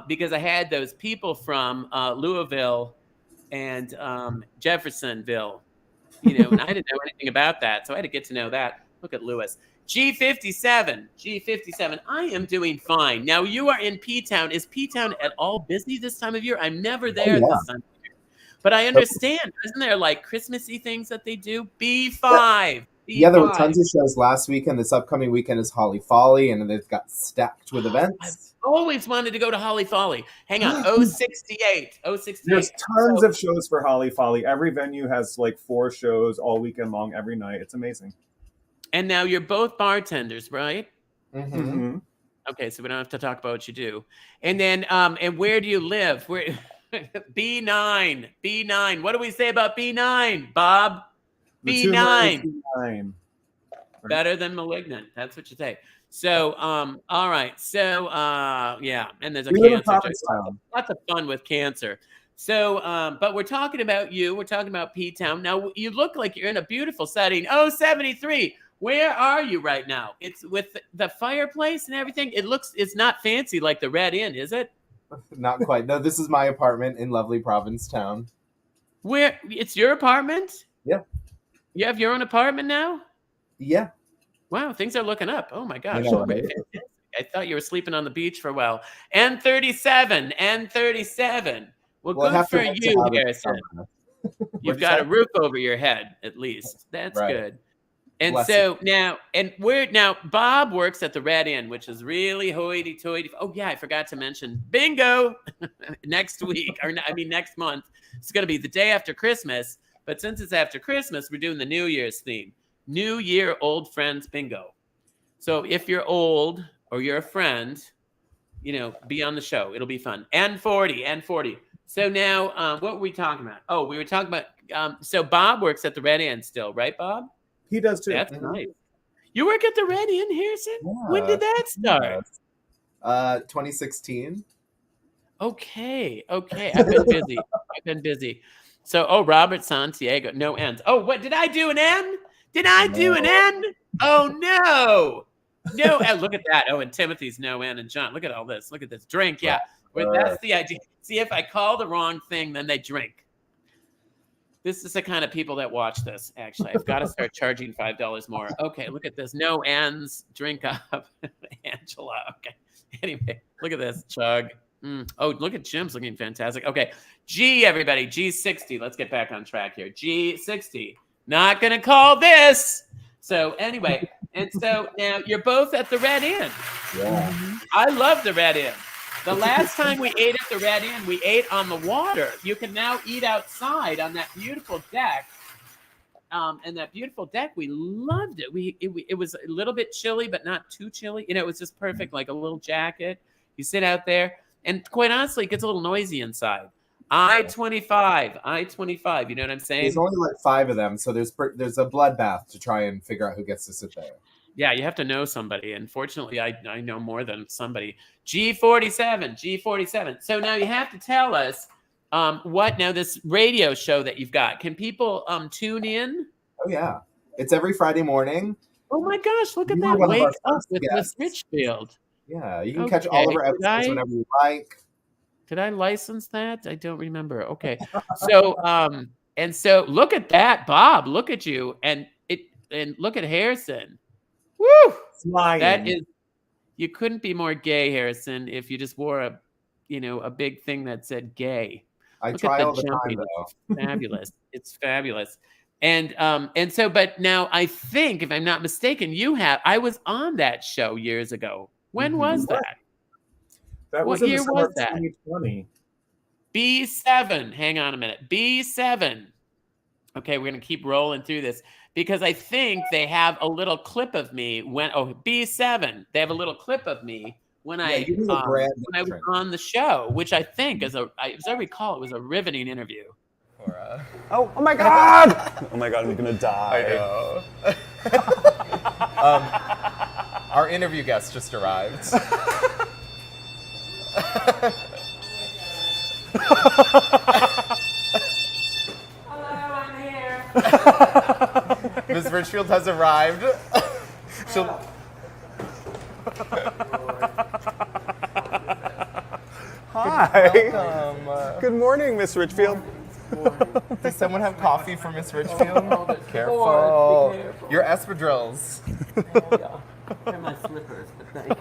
[SPEAKER 2] because I had those people from Louisville and Jeffersonville, and I didn't know anything about that, so I had to get to know that. Look at Lewis. G57. I am doing fine. Now you are in P-Town. Is P-Town at all busy this time of year? I'm never there this time of year. But I understand. Isn't there like Christmassy things that they do? B5.
[SPEAKER 10] Yeah, there were tons of shows last weekend. This upcoming weekend is Holly Folly, and they've got stacked with events.
[SPEAKER 2] I've always wanted to go to Holly Folly. Hang on. 068.
[SPEAKER 11] There's tons of shows for Holly Folly. Every venue has like 4 shows all weekend long, every night. It's amazing.
[SPEAKER 2] And now you're both bartenders, right?
[SPEAKER 10] Mm-hmm.
[SPEAKER 2] Okay, so we don't have to talk about what you do. And then, and where do you live? Where? B9. What do we say about B9, Bob? B9. Better than Malignant. That's what you say. So, all right. So, yeah. And there's a cancer. Lots of fun with cancer. So, but we're talking about you. We're talking about P-Town. Now, you look like you're in a beautiful setting. 073. Where are you right now? It's with the fireplace and everything. It's not fancy like the Red Inn, is it?
[SPEAKER 10] Not quite. No, this is my apartment in lovely Provincetown.
[SPEAKER 2] Where? It's your apartment?
[SPEAKER 10] Yeah.
[SPEAKER 2] You have your own apartment now?
[SPEAKER 10] Yeah.
[SPEAKER 2] Wow, things are looking up. Oh my gosh.
[SPEAKER 10] Know, right?
[SPEAKER 2] I thought you were sleeping on the beach for a while. N37. Well, good for you, Harrison. You've got a roof over your head, at least. That's good. And so now, Bob works at the Red Inn, which is really hoity-toity. Oh, yeah, I forgot to mention bingo next week, next month. It's going to be the day after Christmas. But since it's after Christmas, we're doing the New Year's theme. New Year Old Friends Bingo. So if you're old or you're a friend, be on the show. It'll be fun. N40. So now, what were we talking about? Oh, we were talking about, so Bob works at the Red Inn still, right, Bob?
[SPEAKER 11] He does too.
[SPEAKER 2] That's nice. You work at the Red Inn, Harrison? Yeah. When did that start?
[SPEAKER 10] 2016.
[SPEAKER 2] Okay. I've been busy. So, Robert Santiago, no ends. Oh, what, did I do an N? Oh, no. No, look at that. Oh, and Timothy's no N, and John. Look at all this. Look at this. Drink, yeah. Well, that's the idea. See, if I call the wrong thing, then they drink. This is the kind of people that watch this, actually. I've got to start charging $5 more. Okay, look at this. No ends. Drink up. Angela. Okay. Anyway, look at this. Chug. Oh, look at Jim's looking fantastic. Okay. G, everybody. G60. Let's get back on track here. G60. Not going to call this. So anyway, and so now you're both at the Red Inn.
[SPEAKER 10] Yeah.
[SPEAKER 2] I love the Red Inn. The last time we ate at the Red Inn, we ate on the water. You can now eat outside on that beautiful deck. And that beautiful deck, we loved it. It was a little bit chilly, but not too chilly. It was just perfect, like a little jacket. You sit out there, and quite honestly, it gets a little noisy inside. I-25, you know what I'm saying?
[SPEAKER 10] There's only like 5 of them, so there's a bloodbath to try and figure out who gets to sit there.
[SPEAKER 2] Yeah, you have to know somebody. And fortunately, I know more than somebody. G47. So now you have to tell us this radio show that you've got. Can people tune in?
[SPEAKER 10] Oh, yeah. It's every Friday morning.
[SPEAKER 2] Oh, my gosh. Look at that. Wake up with Richfield.
[SPEAKER 10] Yeah, you can catch all of our episodes whenever you like.
[SPEAKER 2] Did I license that? I don't remember. Okay. So, and so look at that, Bob. Look at you. And look at Harrison. Woo!
[SPEAKER 11] Flying.
[SPEAKER 2] That is, you couldn't be more gay, Harrison, if you just wore a big thing that said gay.
[SPEAKER 10] I try all the time, though.
[SPEAKER 2] Fabulous. It's fabulous. And so, but now I think, if I'm not mistaken, I was on that show years ago. When was that?
[SPEAKER 11] That was
[SPEAKER 2] what
[SPEAKER 11] in
[SPEAKER 2] year
[SPEAKER 11] the summer
[SPEAKER 2] was
[SPEAKER 11] of
[SPEAKER 2] that?
[SPEAKER 11] 2020.
[SPEAKER 2] B7. Hang on a minute. B7. Okay, we're going to keep rolling through this because I think they have a little clip of me B7. They have a little clip of me when I was on the show, which I think as I recall, it was a riveting interview.
[SPEAKER 12] Oh my God! Oh my God, I'm gonna die.
[SPEAKER 10] I know. Our interview guest just arrived.
[SPEAKER 2] Hello, I'm here.
[SPEAKER 10] Ms. Richfield has arrived. She'll...
[SPEAKER 12] Hi.
[SPEAKER 10] Welcome.
[SPEAKER 12] Good morning, Miss Richfield.
[SPEAKER 10] Does someone have coffee for Miss Richfield?
[SPEAKER 2] Careful.
[SPEAKER 10] Your espadrilles.
[SPEAKER 2] They're my slippers, but thank you.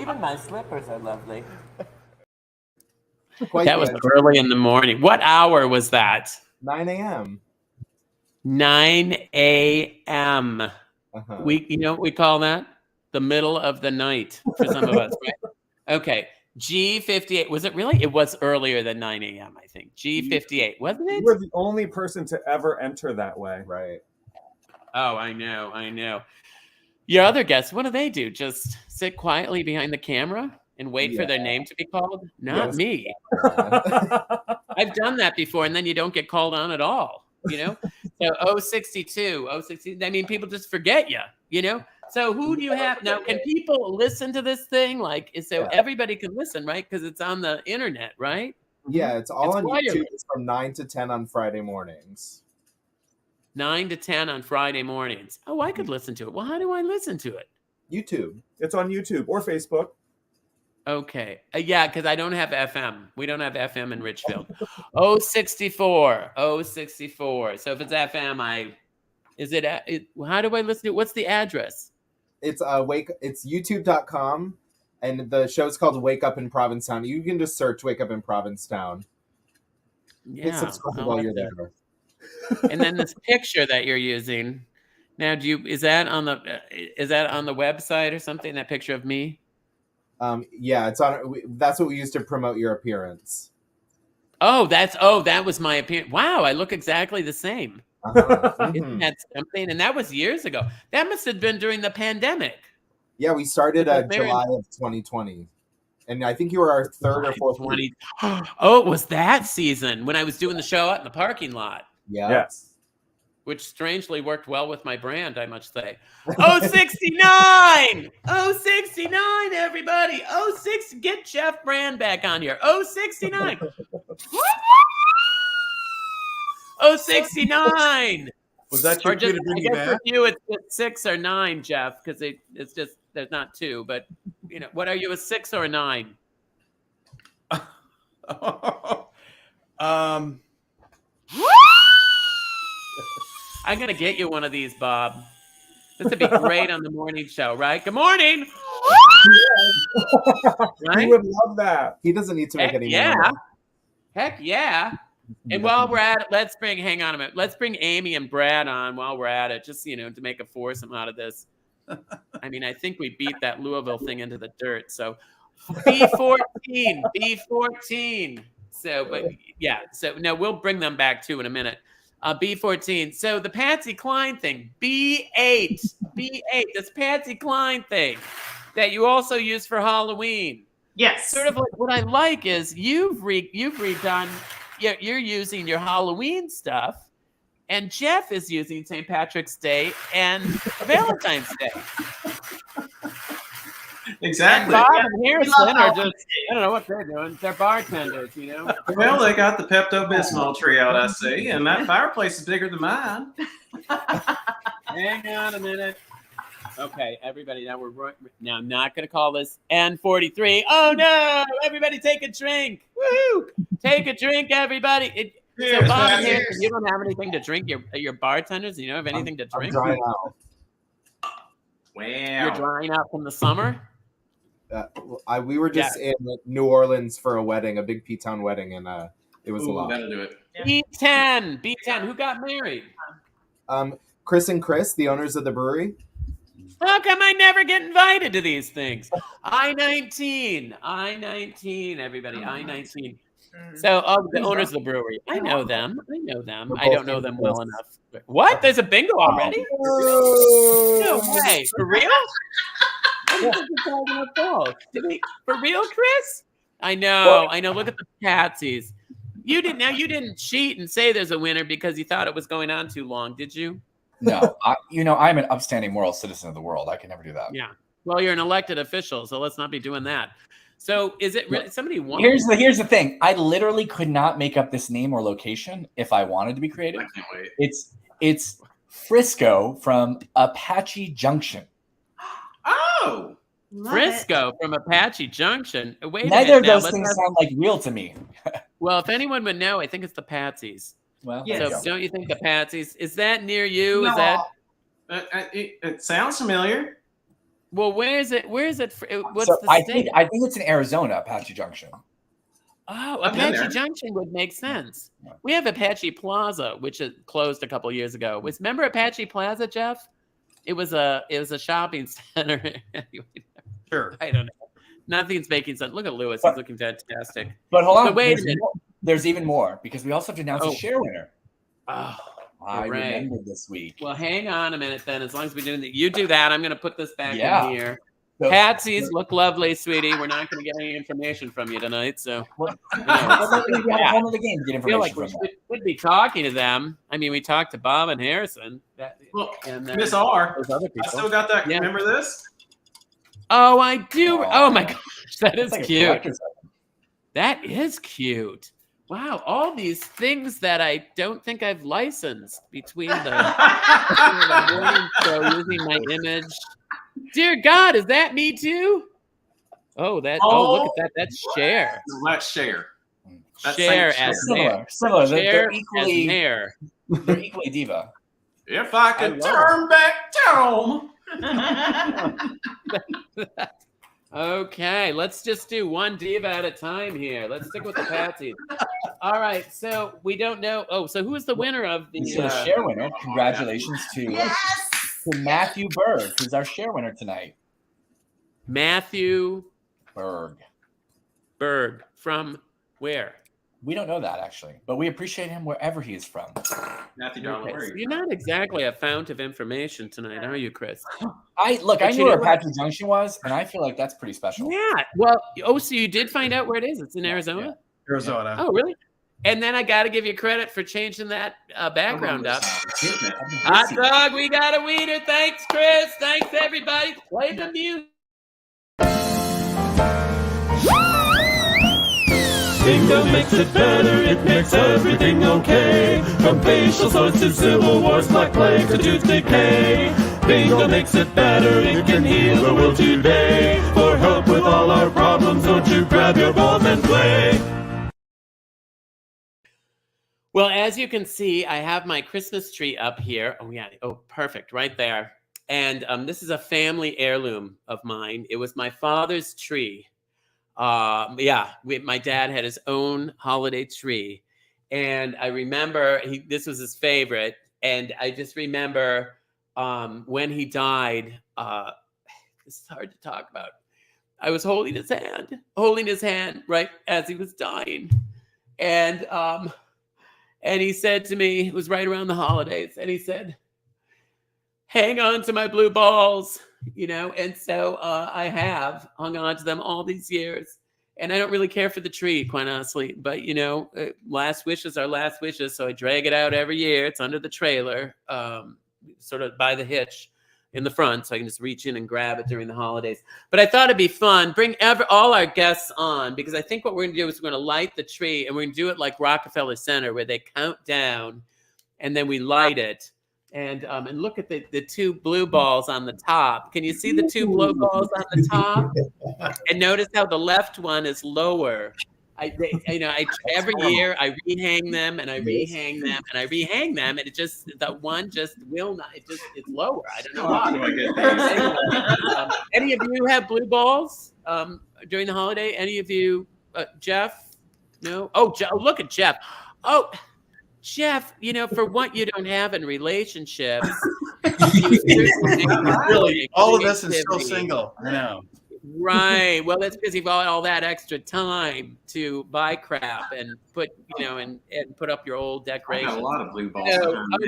[SPEAKER 2] Even my slippers are lovely. That was early in the morning. What hour was that?
[SPEAKER 10] 9 a.m.
[SPEAKER 2] 9 a.m. We, you know what we call that? The middle of the night for some of us, right? Okay. G58. Was it really? It was earlier than 9 a.m., I think. G58, wasn't it?
[SPEAKER 11] You were the only person to ever enter that way.
[SPEAKER 10] Right.
[SPEAKER 2] Oh, I know. Your other guests, what do they do? Just sit quietly behind the camera and wait for their name to be called? Not me. I've done that before, and then you don't get called on at all, you know? So 062, 060, I mean, people just forget you, you know? So who do you have now? Can people listen to this thing? Like, everybody can listen, right? Because it's on the internet, right?
[SPEAKER 10] Yeah, it's all on
[SPEAKER 2] wireless.
[SPEAKER 10] YouTube. It's from 9 to 10 on Friday mornings.
[SPEAKER 2] 9 to 10 on Friday mornings. Oh, I could listen to it. Well, how do I listen to it?
[SPEAKER 10] YouTube.
[SPEAKER 11] It's on YouTube or Facebook.
[SPEAKER 2] Okay. Yeah, because I don't have FM. We don't have FM in Richfield. 064. So if it's FM, how do I listen to it? What's the address?
[SPEAKER 10] It's it's youtube.com, and the show's called Wake Up in Provincetown. You can just search Wake Up in Provincetown.
[SPEAKER 2] Yeah.
[SPEAKER 10] Hit subscribe while you're there.
[SPEAKER 2] And then this picture that you're using. Now, is that on the website or something? That picture of me?
[SPEAKER 10] Yeah, it's on. That's what we use to promote your appearance.
[SPEAKER 2] That was my appearance. Wow, I look exactly the same. Isn't that something? And that was years ago. That must have been during the pandemic.
[SPEAKER 10] Yeah, we started July of 2020. And I think you were our third or fourth week.
[SPEAKER 2] Oh, it was that season when I was doing the show out in the parking lot.
[SPEAKER 10] Yeah.
[SPEAKER 11] Yes.
[SPEAKER 2] Which strangely worked well with my brand, I must say. 069! 069, everybody! 06, get Jeff Brand back on here. 069! 069!
[SPEAKER 4] Was that your cue to bring me back?
[SPEAKER 2] For you, it's 6 or 9, Jeff, because it's just, there's not 2. But, you know, what are you, a 6 or a 9? I'm going to get you one of these, Bob. This would be great on the morning show, right? Good morning.
[SPEAKER 11] Right? He would love that.
[SPEAKER 10] He doesn't need to make any
[SPEAKER 2] more. Heck yeah. And while we're at it, hang on a minute. Let's bring Amy and Brad on while we're at it, just, you know, to make a foursome out of this. I mean, I think we beat that Louisville thing into the dirt. So B14. So, but yeah, so no, we'll bring them back too in a minute. B14. So the Patsy Cline thing, B8, this Patsy Cline thing that you also use for Halloween.
[SPEAKER 5] Yes.
[SPEAKER 2] Sort of like what I like is you've redone. You're using your Halloween stuff, and Jeff is using St. Patrick's Day and Valentine's Day.
[SPEAKER 8] Exactly.
[SPEAKER 2] And Bob and Harrison are just, I don't know what they're doing. They're bartenders, you know?
[SPEAKER 8] Well, they got the Pepto-Bismol tree out, I see, and that fireplace is bigger than mine.
[SPEAKER 2] Hang on a minute. Okay, everybody, now I'm not going to call this N43. Oh, no! Everybody take a drink. Woo! Take a drink, everybody. So, Bob and Harrison, you don't have anything to drink? Your bartenders, you don't have anything to drink?
[SPEAKER 10] I'm drying out.
[SPEAKER 8] Wow.
[SPEAKER 2] You're drying out from the summer?
[SPEAKER 10] We were just in New Orleans for a wedding, a big P-Town wedding, and it was a lot.
[SPEAKER 8] That'll do it.
[SPEAKER 2] B10. Who got married?
[SPEAKER 10] Chris and Chris, the owners of the brewery.
[SPEAKER 2] How come I never get invited to these things? I-19, everybody, I-19. So, the owners of the brewery. I know them. I don't know them well enough. What? There's a bingo already? No way. For real? For real, Chris? I know. Look at the Patsies. You didn't cheat and say there's a winner because you thought it was going on too long, did you?
[SPEAKER 9] No, I'm an upstanding moral citizen of the world. I can never do that.
[SPEAKER 2] Yeah. Well, you're an elected official, so let's not be doing that. So is it really somebody wants?
[SPEAKER 9] Here's the thing. I literally could not make up this name or location if I wanted to be creative.
[SPEAKER 8] I can't wait.
[SPEAKER 9] It's Frisco from Apache Junction.
[SPEAKER 8] Oh,
[SPEAKER 2] Frisco from Apache Junction. Wait
[SPEAKER 9] Neither
[SPEAKER 2] a
[SPEAKER 9] of
[SPEAKER 2] minute.
[SPEAKER 9] those things sound like real to me.
[SPEAKER 2] Well, if anyone would know, I think it's the Patsies.
[SPEAKER 9] Well,
[SPEAKER 2] so don't you think the Patsies? Is that near you?
[SPEAKER 5] No.
[SPEAKER 2] Is that?
[SPEAKER 8] it sounds familiar.
[SPEAKER 2] Well, where is it? What's
[SPEAKER 9] So
[SPEAKER 2] the
[SPEAKER 9] I
[SPEAKER 2] state?
[SPEAKER 9] think it's in Arizona, Apache Junction.
[SPEAKER 2] Oh,
[SPEAKER 8] I've been
[SPEAKER 2] Apache
[SPEAKER 8] there.
[SPEAKER 2] Junction would make sense. We have Apache Plaza, which is closed a couple years ago. Remember Apache Plaza, Jeff? It was a shopping center.
[SPEAKER 4] Sure.
[SPEAKER 2] I don't know. Nothing's making sense. Look at Lewis; he's looking fantastic.
[SPEAKER 9] But hold on,
[SPEAKER 2] wait a minute.
[SPEAKER 9] There's even more because we also have to announce
[SPEAKER 2] Oh.
[SPEAKER 9] a share winner.
[SPEAKER 2] Oh,
[SPEAKER 9] I
[SPEAKER 2] right.
[SPEAKER 9] remembered this week.
[SPEAKER 2] Well, hang on a minute then. As long as we're doing that, you do that. I'm going to put this back
[SPEAKER 9] Yeah.
[SPEAKER 2] in here.
[SPEAKER 9] So-
[SPEAKER 2] Patsies look lovely, sweetie. We're not going to get any information from you tonight, so
[SPEAKER 9] We have a whole other game to get
[SPEAKER 2] I feel
[SPEAKER 9] information
[SPEAKER 2] like we
[SPEAKER 9] from them.
[SPEAKER 2] should be talking to them. I mean, we talked to Bob and Harrison.
[SPEAKER 8] Well,
[SPEAKER 2] And
[SPEAKER 8] Miss R,
[SPEAKER 2] those other
[SPEAKER 8] I
[SPEAKER 2] people.
[SPEAKER 8] still got that.
[SPEAKER 2] Yeah.
[SPEAKER 8] Remember this?
[SPEAKER 2] Oh, I do. Oh my gosh, that is
[SPEAKER 9] It's like a
[SPEAKER 2] cute.
[SPEAKER 9] collector's item.
[SPEAKER 2] That is cute. Wow, all these things that I don't think I've licensed between the morning show using my image. Dear God, is that me too? Oh, look at that. That's Cher.
[SPEAKER 8] Let's share. That's
[SPEAKER 2] Cher
[SPEAKER 8] Saint
[SPEAKER 2] as
[SPEAKER 8] Cher.
[SPEAKER 2] mayor.
[SPEAKER 9] Similar.
[SPEAKER 2] Cher
[SPEAKER 9] They're
[SPEAKER 2] as
[SPEAKER 9] equally
[SPEAKER 2] mayor.
[SPEAKER 9] they're equally diva.
[SPEAKER 8] If I could
[SPEAKER 2] love
[SPEAKER 8] turn back time.
[SPEAKER 2] Okay, let's just do one diva at a time here. Let's stick with the Patsies. All right, so we don't know. Oh, so who is the winner of the
[SPEAKER 9] So the share winner, congratulations to Matthew Berg, who's our share winner tonight.
[SPEAKER 2] Matthew
[SPEAKER 9] Berg.
[SPEAKER 2] From where?
[SPEAKER 9] We don't know that actually, but we appreciate him wherever he is from.
[SPEAKER 8] Matthew Darwin,
[SPEAKER 2] Okay,
[SPEAKER 8] where are
[SPEAKER 2] so
[SPEAKER 8] you?
[SPEAKER 2] you're not exactly a fount of information tonight, are you, Chris?
[SPEAKER 9] I
[SPEAKER 2] But
[SPEAKER 9] knew
[SPEAKER 2] you
[SPEAKER 9] where
[SPEAKER 2] know what?
[SPEAKER 9] Apache Junction was, and I feel like that's pretty special.
[SPEAKER 2] Yeah. Well, so you did find out where it is? It's in Arizona?
[SPEAKER 4] Arizona.
[SPEAKER 2] Oh, really? And then I got to give you credit for changing that background up. Hot dog, we got a wiener. Thanks, Chris. Thanks, everybody. Play the music.
[SPEAKER 3] Bingo makes it better, it makes everything okay. From facial sores to civil wars, black plague to tooth decay. Bingo makes it better, it can heal the world today. For help with all our problems, don't you grab your balls and play.
[SPEAKER 2] Well, as you can see, I have my Christmas tree up here. Oh, yeah. Oh, perfect. Right there. And this is a family heirloom of mine. It was my father's tree. My dad had his own holiday tree. And I remember this was his favorite. And I just remember when he died, this is hard to talk about. I was holding his hand right as he was dying. And he said to me, it was right around the holidays, and he said, hang on to my blue balls, and so I have hung on to them all these years. And I don't really care for the tree, quite honestly, but last wishes are last wishes, so I drag it out every year. It's under the trailer, sort of by the hitch in the front, so I can just reach in and grab it during the holidays. But I thought it'd be fun. Bring all our guests on, because I think what we're going to do is we're going to light the tree, and we're going to do it like Rockefeller Center, where they count down, and then we light it. And look at the two blue balls on the top. Can you see the two blue balls on the top? And notice how the left one is lower. Every year I rehang them and I rehang them and I rehang them, and the one just will not. It's lower. I don't know why. Any of you have blue balls during the holiday? Any of you, Jeff? No. Oh, look at Jeff. Oh, Jeff. For what you don't have in relationships,
[SPEAKER 4] Really, all of us is still single. I know.
[SPEAKER 2] Right. Well, that's because you've got all that extra time to buy crap and put, and put up your old
[SPEAKER 8] I
[SPEAKER 2] decorations.
[SPEAKER 8] got a lot of blue balls.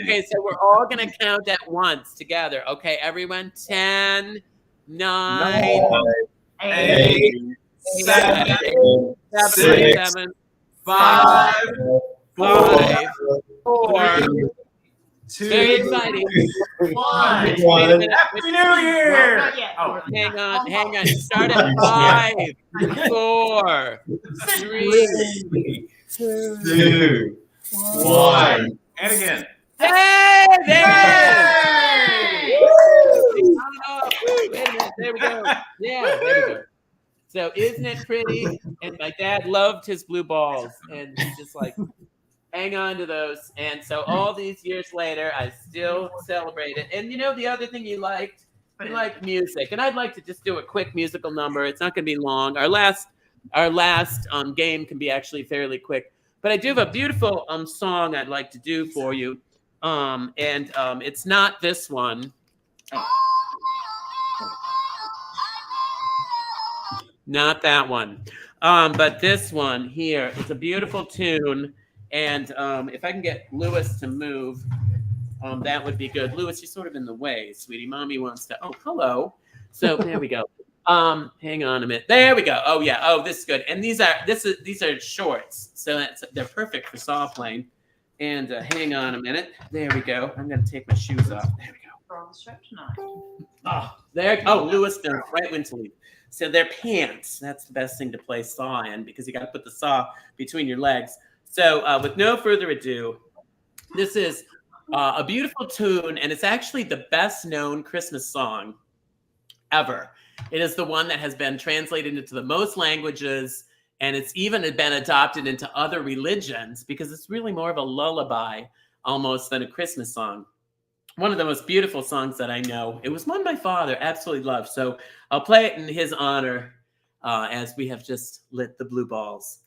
[SPEAKER 2] Okay, so we're all going to count at once together. Okay, everyone. 10, 9, 8, 7, 6, 5, 4, Very exciting.
[SPEAKER 5] One.
[SPEAKER 2] Wait a minute.
[SPEAKER 8] Happy New Year!
[SPEAKER 5] Not yet.
[SPEAKER 8] Oh,
[SPEAKER 2] Hang on. Start at 5, 4, 3.
[SPEAKER 6] 2, 1.
[SPEAKER 8] And again.
[SPEAKER 2] Hey, there
[SPEAKER 8] Hey!
[SPEAKER 2] it is! Wait a minute. There we go. Yeah, there we go. So isn't it pretty? And my dad loved his blue balls, and he just like hang on to those. And so all these years later, I still celebrate it. And you know the other thing you liked music, and I'd like to just do a quick musical number. It's not going to be long. Our last game can be actually fairly quick, but I do have a beautiful song I'd like to do for you. It's not this one. Not that one. But this one here. It's a beautiful tune. And if I can get Lewis to move, that would be good. Lewis, you're sort of in the way, sweetie. Mommy wants to. Oh, hello. So there we go. Hang on a minute. There we go. Oh yeah. Oh, this is good. And these are shorts, so they're perfect for saw playing. And hang on a minute. There we go. I'm gonna take my shoes off. There we go.
[SPEAKER 5] We're on the show tonight.
[SPEAKER 2] Oh, there. Oh, Lewis knows right when to leave. So they're pants. That's the best thing to play saw in because you got to put the saw between your legs. So with no further ado, this is a beautiful tune, and it's actually the best known Christmas song ever. It is the one that has been translated into the most languages, and it's even been adopted into other religions because it's really more of a lullaby almost than a Christmas song. One of the most beautiful songs that I know. It was one my father absolutely loved. So I'll play it in his honor as we have just lit the blue balls.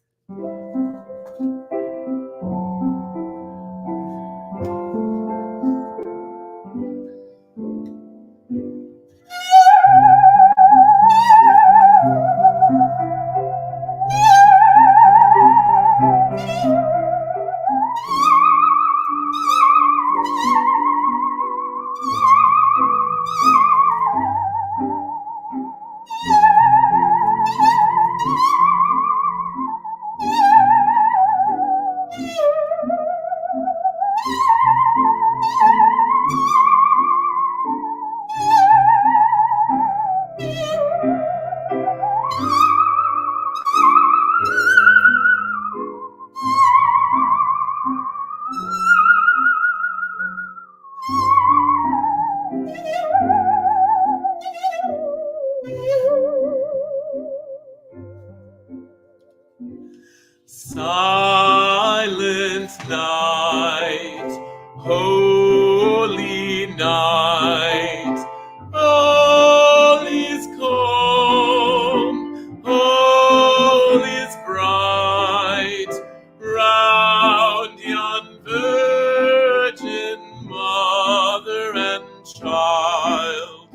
[SPEAKER 2] Silent night, holy night, all is calm, all is bright, round yon virgin mother and child,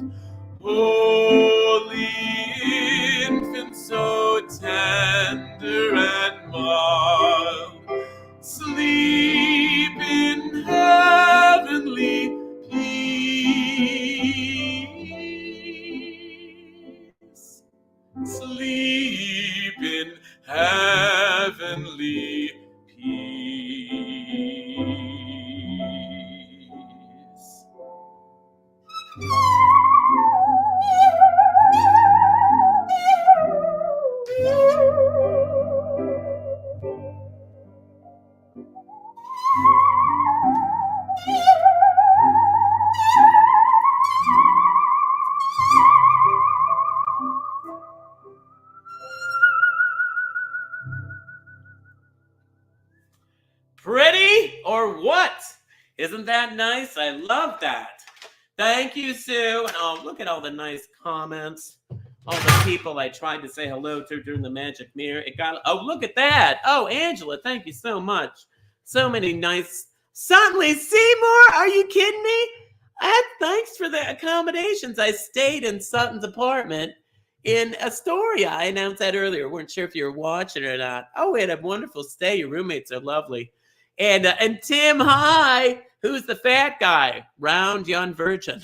[SPEAKER 2] holy infant so tender and mild, sleep in heavenly peace. Sleep in heavenly peace. Pretty or what? Isn't that nice? I love that. Thank you, Sue. And oh, look at all the nice comments. All the people I tried to say hello to during the magic mirror. It got. Oh, look at that. Oh, Angela, thank you so much. So many nice. Suddenly, Seymour, are you kidding me? Thanks for the accommodations. I stayed in Sutton's apartment in Astoria. I announced that earlier. Weren't sure if you were watching or not. Oh, we had a wonderful stay. Your roommates are lovely. And Tim, hi. Who's the fat guy? Round yon virgin.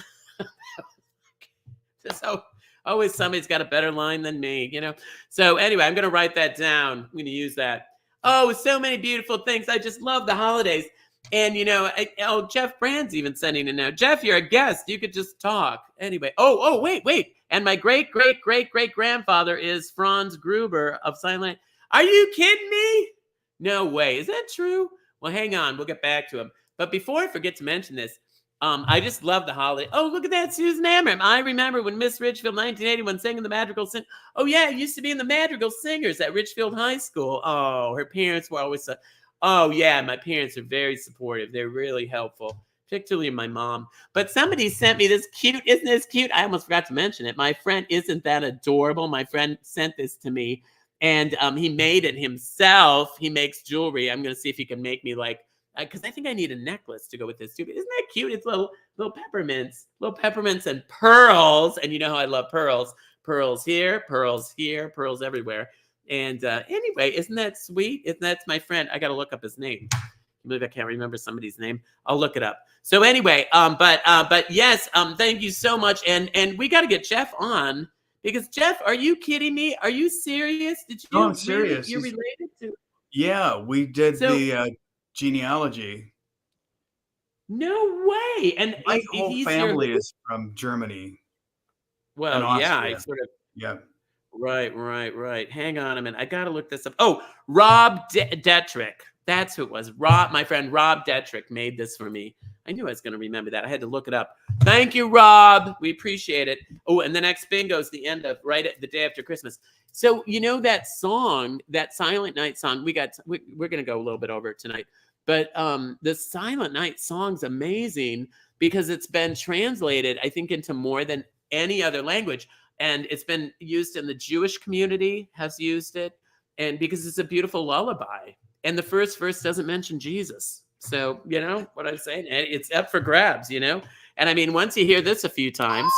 [SPEAKER 2] So always somebody's got a better line than me, you know. So anyway, I'm going to write that down. I'm going to use that. Oh, so many beautiful things. I just love the holidays. And Jeff Brand's even sending it now. Jeff, you're a guest. You could just talk. Anyway. Oh, wait. And my great grandfather is Franz Gruber of Silent. Are you kidding me? No way. Is that true? Well, hang on. We'll get back to him. But before I forget to mention this, I just love the holiday. Oh, look at that, Susan Amram. I remember when Miss Richfield, 1981, sang the Madrigal Sing. Oh, yeah, I used to be in the Madrigal Singers at Richfield High School. Oh, her parents were always so... Oh, yeah, my parents are very supportive. They're really helpful, particularly my mom. But somebody sent me this cute, isn't this cute? I almost forgot to mention it. My friend, isn't that adorable? My friend sent this to me, and he made it himself. He makes jewelry. I'm going to see if he can make me because I think I need a necklace to go with this too. But isn't that cute? It's little peppermints and pearls. And you know how I love pearls. Pearls here, pearls everywhere. And anyway, isn't that sweet? That's my friend. I got to look up his name. I believe I can't remember somebody's name. I'll look it up. So anyway, but yes, thank you so much. And we got to get Jeff on because Jeff, are you kidding me? Are you serious? Did you?
[SPEAKER 4] No, I'm serious.
[SPEAKER 2] You're related to?
[SPEAKER 4] Yeah, we did the genealogy.
[SPEAKER 2] No way. And
[SPEAKER 4] my whole family is from Germany.
[SPEAKER 2] Well, yeah, I sort of.
[SPEAKER 4] Yeah.
[SPEAKER 2] Right. Hang on a minute. I got to look this up. Oh, Rob Detrick. That's who it was. My friend Rob Detrick made this for me. I knew I was going to remember that. I had to look it up. Thank you, Rob. We appreciate it. Oh, and the next bingo is the end of right at the day after Christmas. So that song, that Silent Night song, we're going to go a little bit over it tonight. But the Silent Night song's amazing because it's been translated, I think, into more than any other language. And it's been used in the Jewish community, has used it. And because it's a beautiful lullaby. And the first verse doesn't mention Jesus. So, what I'm saying? It's up for grabs, And I mean, once you hear this a few times,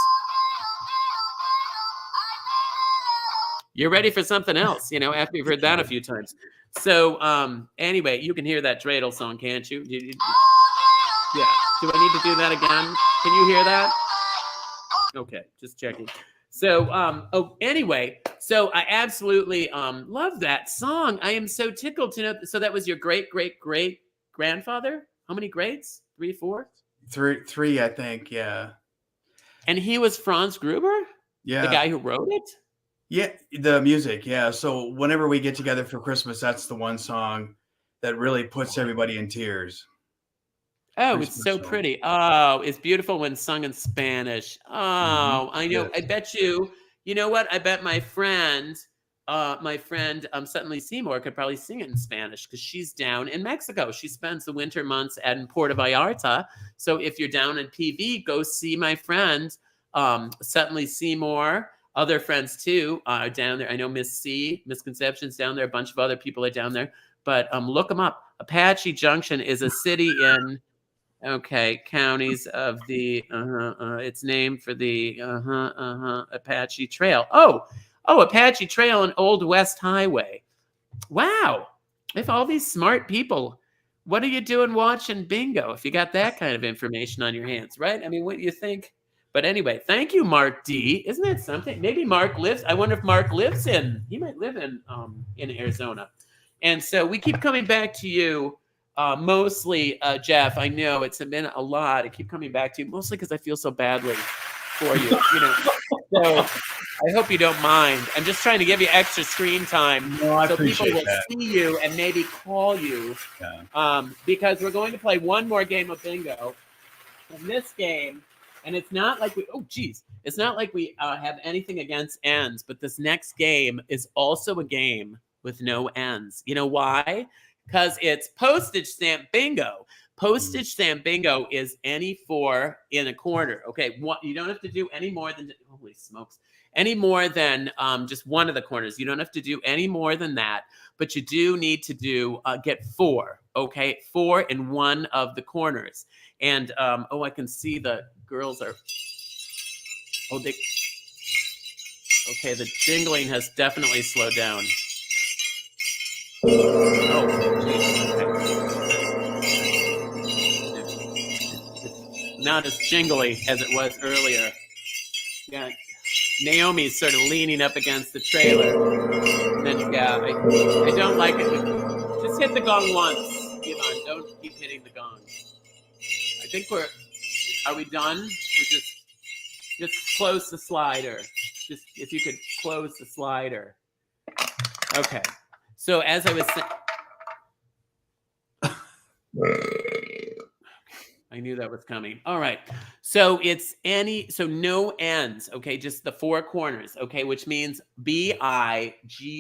[SPEAKER 2] you're ready for something else, after you've heard that a few times. So anyway, you can hear that dreidel song, can't you? Yeah. Do I need to do that again? Can you hear that? Okay, just checking. So, anyway, so I absolutely love that song. I am so tickled to know. So that was your great grandfather? How many greats? 3, 4?
[SPEAKER 4] Three, I think. Yeah.
[SPEAKER 2] And he was Franz Gruber?
[SPEAKER 4] Yeah.
[SPEAKER 2] The guy who wrote it?
[SPEAKER 4] Yeah, the music. Yeah. So whenever we get together for Christmas, that's the one song that really puts everybody in tears.
[SPEAKER 2] Oh, it's so pretty. Oh, it's beautiful when sung in Spanish. Oh, I know. I bet you know what? I bet my friend Sutton Lee Seymour could probably sing it in Spanish because she's down in Mexico. She spends the winter months at Puerto Vallarta. So if you're down in PV, go see my friend Sutton Lee Seymour. Other friends too are down there. I know Miss Conception's down there. A bunch of other people are down there. But look them up. Apache Junction is a city in counties of the it's named for the Apache Trail. Oh, Apache Trail and Old West Highway. Wow. If all these smart people, what are you doing watching bingo if you got that kind of information on your hands, right? I mean, what do you think? But anyway, thank you, Mark D. Isn't that something? Maybe Mark lives. I wonder if Mark lives he might live in Arizona. And so we keep coming back to you. Mostly, Jeff, I know it's been a lot. I keep coming back to you, mostly because I feel so badly for you. So I hope you don't mind. I'm just trying to give you extra screen time so people will see you and maybe call you. Yeah. Because we're going to play one more game of bingo. In this game, and it's not like it's not like we have anything against ends, but this next game is also a game with no ends. You know why? Because it's postage stamp bingo. Postage stamp bingo is any 4 in a corner. Okay, you don't have to do any more than, holy smokes, any more than just one of the corners. You don't have to do any more than that, but you do need to get 4. Okay, 4 in one of the corners. And I can see the girls are. Okay, the jingling has definitely slowed down. Not as jingly as it was earlier. Yeah, Naomi's sort of leaning up against the trailer. And then, I don't like it. Just hit the gong once. Don't keep hitting the gong. think are we done? We're just close the slider. Just if you could close the slider. Okay. So as I was saying, I knew that was coming. All right. So so no ends, okay? Just the four corners, okay? Which means BIGO,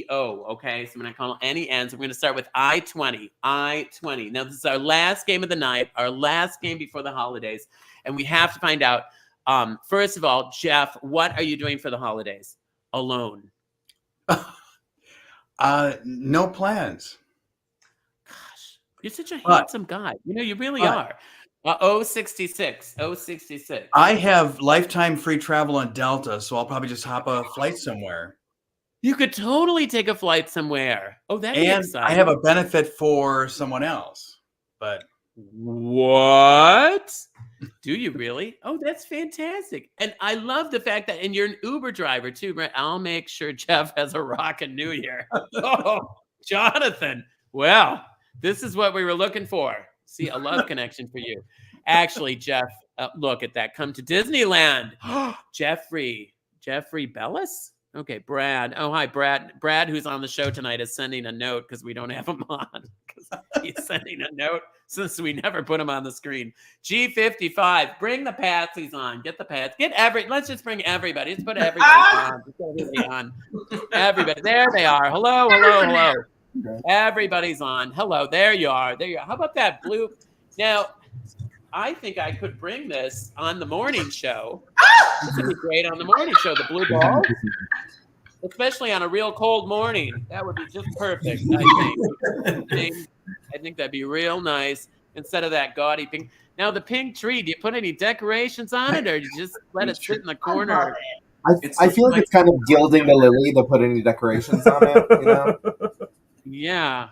[SPEAKER 2] okay? So I'm going to call any ends. We're going to start with I-20. I-20. Now, this is our last game of the night, our last game before the holidays. And we have to find out, first of all, Jeff, what are you doing for the holidays? Alone.
[SPEAKER 4] No plans.
[SPEAKER 2] Gosh, you're such a handsome guy. You know, you really are. 066.
[SPEAKER 4] I have lifetime free travel on Delta, so I'll probably just hop a flight somewhere.
[SPEAKER 2] You could totally take a flight somewhere. Oh, that'd be exciting.
[SPEAKER 4] I have a benefit for someone else. But
[SPEAKER 2] what? Do you really? Oh, that's fantastic. And I love the fact that, and you're an Uber driver too, right? I'll make sure Jeff has a rockin' New Year. Oh, Jonathan. Well, this is what we were looking for. See, a love connection for you. Actually, Jeff, look at that. Come to Disneyland. Jeffrey Bellis? Okay, Brad. Oh, hi, Brad. Brad, who's on the show tonight, is sending a note because we don't have him on. He's sending a note since we never put him on the screen. G55, bring the Patsies on. Get the Pats. Let's just bring everybody. Let's put everybody on. Let's put everybody on. Everybody. There they are. Hello. Everybody's on. Hello. There you are. How about that blue? Now, I think I could bring this on the morning show. This would be great on the morning show. The blue balls, especially on a real cold morning. That would be just perfect, I think. I think that'd be real nice instead of that gaudy pink. Now, the pink tree, do you put any decorations on it or do you just let it sit in the corner?
[SPEAKER 10] I feel like it's kind of gilding the lily to put any decorations on it, you know?
[SPEAKER 2] Yeah.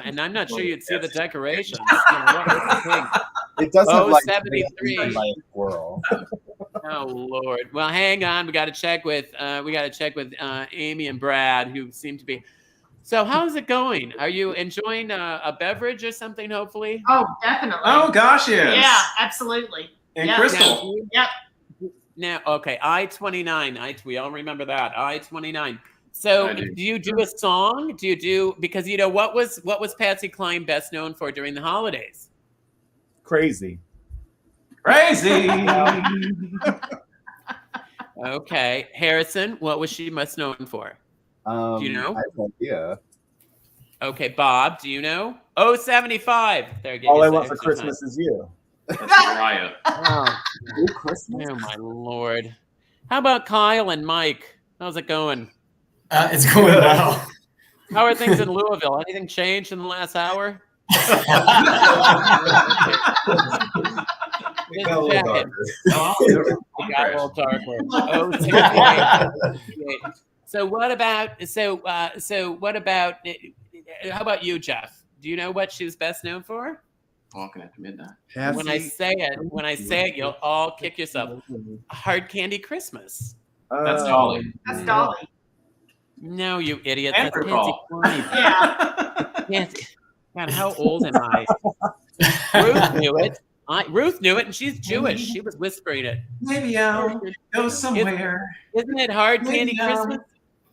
[SPEAKER 2] And I'm not sure you'd see the decorations. You know, what is the pink?
[SPEAKER 10] It does have like
[SPEAKER 2] 73.
[SPEAKER 10] a squirrel.
[SPEAKER 2] Oh Lord! Well, hang on. We got to check with Amy and Brad, who seem to be. So, how's it going? Are you enjoying a beverage or something? Hopefully.
[SPEAKER 5] Oh, definitely.
[SPEAKER 8] Oh gosh, yes.
[SPEAKER 5] Yeah, absolutely.
[SPEAKER 8] And Crystal.
[SPEAKER 5] Yep.
[SPEAKER 2] Now, okay, I-29. We all remember that I-29. So, do you do a song? Because you know what was Patsy Cline best known for during the holidays?
[SPEAKER 11] Crazy.
[SPEAKER 2] Okay, Harrison, what was she most known for? Do you know?
[SPEAKER 10] I have no idea.
[SPEAKER 2] Okay, Bob, do you know? 075. There,
[SPEAKER 11] All I want for Christmas is you.
[SPEAKER 8] Mariah.
[SPEAKER 2] Oh, my Lord. How about Kyle and Mike? How's it going?
[SPEAKER 7] It's going well.
[SPEAKER 2] How are things in Louisville? Anything changed in the last hour?
[SPEAKER 6] It got a little darker.
[SPEAKER 2] Oh, 68. So what about how about you, Jeff? Do you know what she's best known for?
[SPEAKER 8] Walking after midnight.
[SPEAKER 2] When I say it, you'll all kick yourself. Hard Candy Christmas.
[SPEAKER 8] That's Dolly.
[SPEAKER 5] That's Dolly.
[SPEAKER 2] No, you idiot.
[SPEAKER 8] And
[SPEAKER 2] That's
[SPEAKER 8] Patsy
[SPEAKER 2] Cline.
[SPEAKER 5] Yeah.
[SPEAKER 2] God, how old am I? Ruth knew it. Ruth knew it, and she's Jewish. She was whispering it.
[SPEAKER 8] Maybe I'll go somewhere.
[SPEAKER 2] Isn't it Hard Candy Christmas?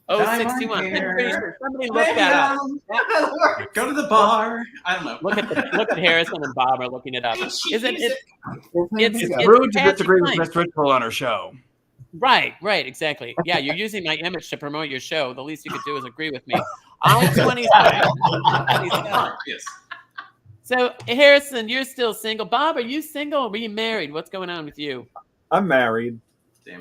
[SPEAKER 2] 061. Somebody look that up.
[SPEAKER 8] Go to the bar. I don't know.
[SPEAKER 2] Look at Harrison and Bob are looking it up. Isn't it?
[SPEAKER 4] It's rude to disagree with Miss Richfield on her show.
[SPEAKER 2] Right, exactly. Yeah, you're using my image to promote your show. The least you could do is agree with me. I'm 27.
[SPEAKER 8] Yes.
[SPEAKER 2] So, Harrison, you're still single. Bob, are you single or are you married? What's going on with you?
[SPEAKER 11] I'm married.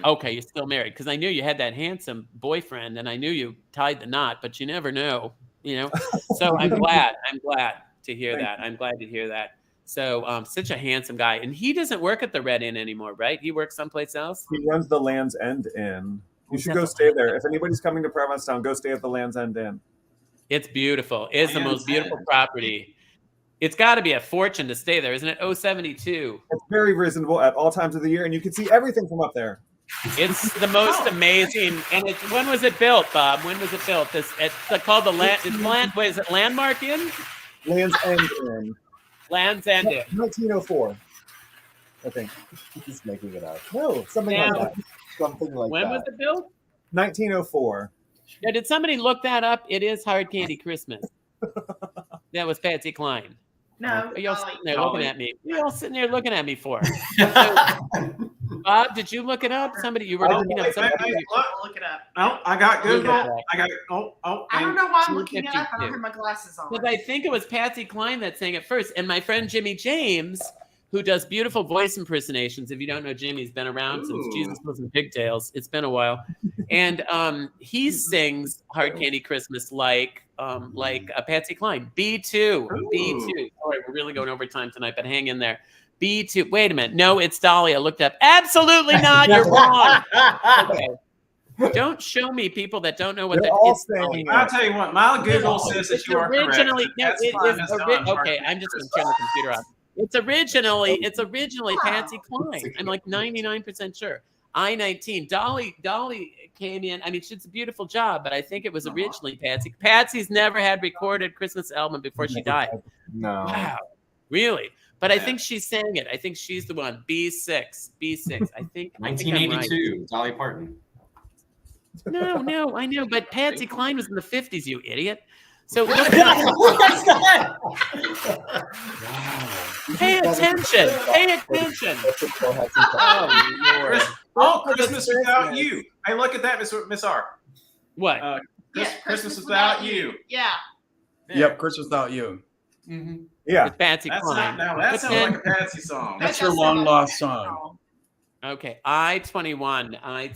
[SPEAKER 2] Okay, you're still married because I knew you had that handsome boyfriend and I knew you tied the knot, but you never know, you know? So I'm glad to hear that. I'm glad to hear that. So such a handsome guy. And he doesn't work at the Red Inn anymore, right? He works someplace else?
[SPEAKER 11] He runs the Land's End Inn. You should go stay there. If anybody's coming to Provincetown, go stay at the Land's End Inn.
[SPEAKER 2] It's beautiful. It's the most beautiful property. It's got to be a fortune to stay there, isn't it? 072.
[SPEAKER 11] It's very reasonable at all times of the year, and you can see everything from up there.
[SPEAKER 2] It's the most amazing. And when was it built, Bob? When was it built? It's called the Land. What is it? Landmark Inn?
[SPEAKER 11] Land's End Inn.
[SPEAKER 2] Land's End Inn.
[SPEAKER 11] 1904.
[SPEAKER 10] I think he's making it up. No, something
[SPEAKER 13] Now,
[SPEAKER 10] like that. Something like
[SPEAKER 13] when
[SPEAKER 10] that.
[SPEAKER 13] was it built?
[SPEAKER 11] 1904.
[SPEAKER 13] Now, did somebody look that up? It is Hard Candy Christmas. That was Patsy Cline.
[SPEAKER 5] No,
[SPEAKER 13] Are y'all
[SPEAKER 5] Dolly.
[SPEAKER 13] sitting there looking at me? What are y'all sitting there looking at me for? So, Bob, did you look it up? Somebody, you were looking up something.
[SPEAKER 5] Look it up.
[SPEAKER 8] Oh, I got
[SPEAKER 13] Look
[SPEAKER 8] Google.
[SPEAKER 13] at that.
[SPEAKER 8] I got
[SPEAKER 5] I don't know why I'm looking it up. I
[SPEAKER 13] 252.
[SPEAKER 5] don't have my glasses on.
[SPEAKER 13] Because I think it was Patsy Cline that sang it first. And my friend Jimmy James, who does beautiful voice impersonations. If you don't know Jimmy, he's been around since Jesus was in pigtails. It's been a while. And he sings Hard Candy Christmas like Patsy Cline. B2. B2. Sorry, we're really going over time tonight, but hang in there. B2. Wait a minute. No, it's Dolly. I looked up. Absolutely not. You're wrong. Okay. Don't show me people that don't know what
[SPEAKER 11] They're
[SPEAKER 13] that
[SPEAKER 11] all
[SPEAKER 13] is.
[SPEAKER 11] saying
[SPEAKER 8] I'll tell you what, my Google says that
[SPEAKER 13] It's
[SPEAKER 8] you are correct.
[SPEAKER 13] originally no,
[SPEAKER 8] That's
[SPEAKER 13] it
[SPEAKER 8] fine,
[SPEAKER 13] is
[SPEAKER 8] it's done.
[SPEAKER 13] okay. I'm just going to turn the computer off. It's originally Patsy Cline. I'm like 99% sure. I-19. Dolly came in. I mean, she did a beautiful job, but I think it was originally Patsy. Patsy's never had recorded Christmas album before she died.
[SPEAKER 10] No.
[SPEAKER 13] Wow. Really? But I think she sang it. I think she's the one. B6. I think
[SPEAKER 7] 1982, Dolly Parton.
[SPEAKER 13] No, I know, but Patsy Cline was in the 50s, you idiot. So look Pay attention. Oh, Lord.
[SPEAKER 8] Oh, Christmas Without You. Hey, look at that, Miss R.
[SPEAKER 13] What?
[SPEAKER 8] Christmas Without You.
[SPEAKER 5] Yeah.
[SPEAKER 4] Yep, Christmas Without You.
[SPEAKER 13] Mm-hmm.
[SPEAKER 11] Yeah.
[SPEAKER 13] With Patsy Cline.
[SPEAKER 8] That sounds like a Patsy song.
[SPEAKER 4] That's your long lost song.
[SPEAKER 13] Okay, I-21. I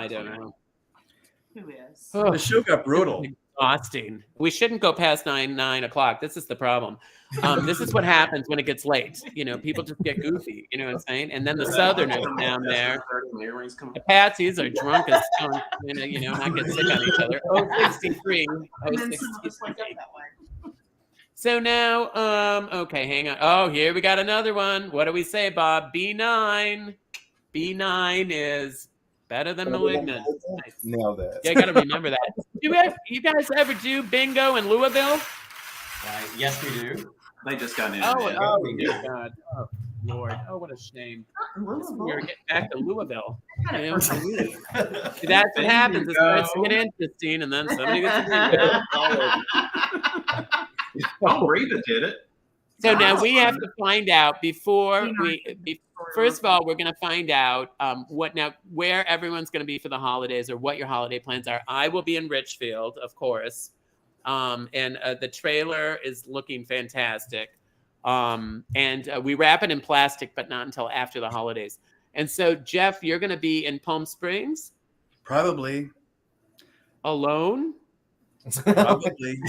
[SPEAKER 13] don't know.
[SPEAKER 5] Who is?
[SPEAKER 13] Oh,
[SPEAKER 4] The show got brutal.
[SPEAKER 13] Exhausting. We shouldn't go past 9 o'clock. This is the problem. This is what happens when it gets late. You know, people just get goofy. You know what I'm saying? And then the Southerners down there, the Patsies are drunk as skunk. You know, not get sick on each other. 063.
[SPEAKER 5] And then some of us wake up that way.
[SPEAKER 13] So now, okay, hang on. Oh, here we got another one. What do we say, Bob? B9. B9 is better than malignant. Nice.
[SPEAKER 10] Nailed it.
[SPEAKER 13] Yeah, I got to remember that. You guys ever do bingo in Louisville?
[SPEAKER 7] Yes, we do.
[SPEAKER 8] They just got in.
[SPEAKER 13] Oh, dear God. Oh, Lord. Oh, what a shame. We're getting back to Louisville. You know, see, that's what happens. It starts to get interesting, and then somebody gets a bingo.
[SPEAKER 8] Oh, Reba did it.
[SPEAKER 13] So now we have to find out before we. First of all, we're going to find out where everyone's going to be for the holidays or what your holiday plans are. I will be in Richfield, of course, and the trailer is looking fantastic. And we wrap it in plastic, but not until after the holidays. And so, Jeff, you're going to be in Palm Springs?
[SPEAKER 4] Probably.
[SPEAKER 13] Alone?
[SPEAKER 4] Probably.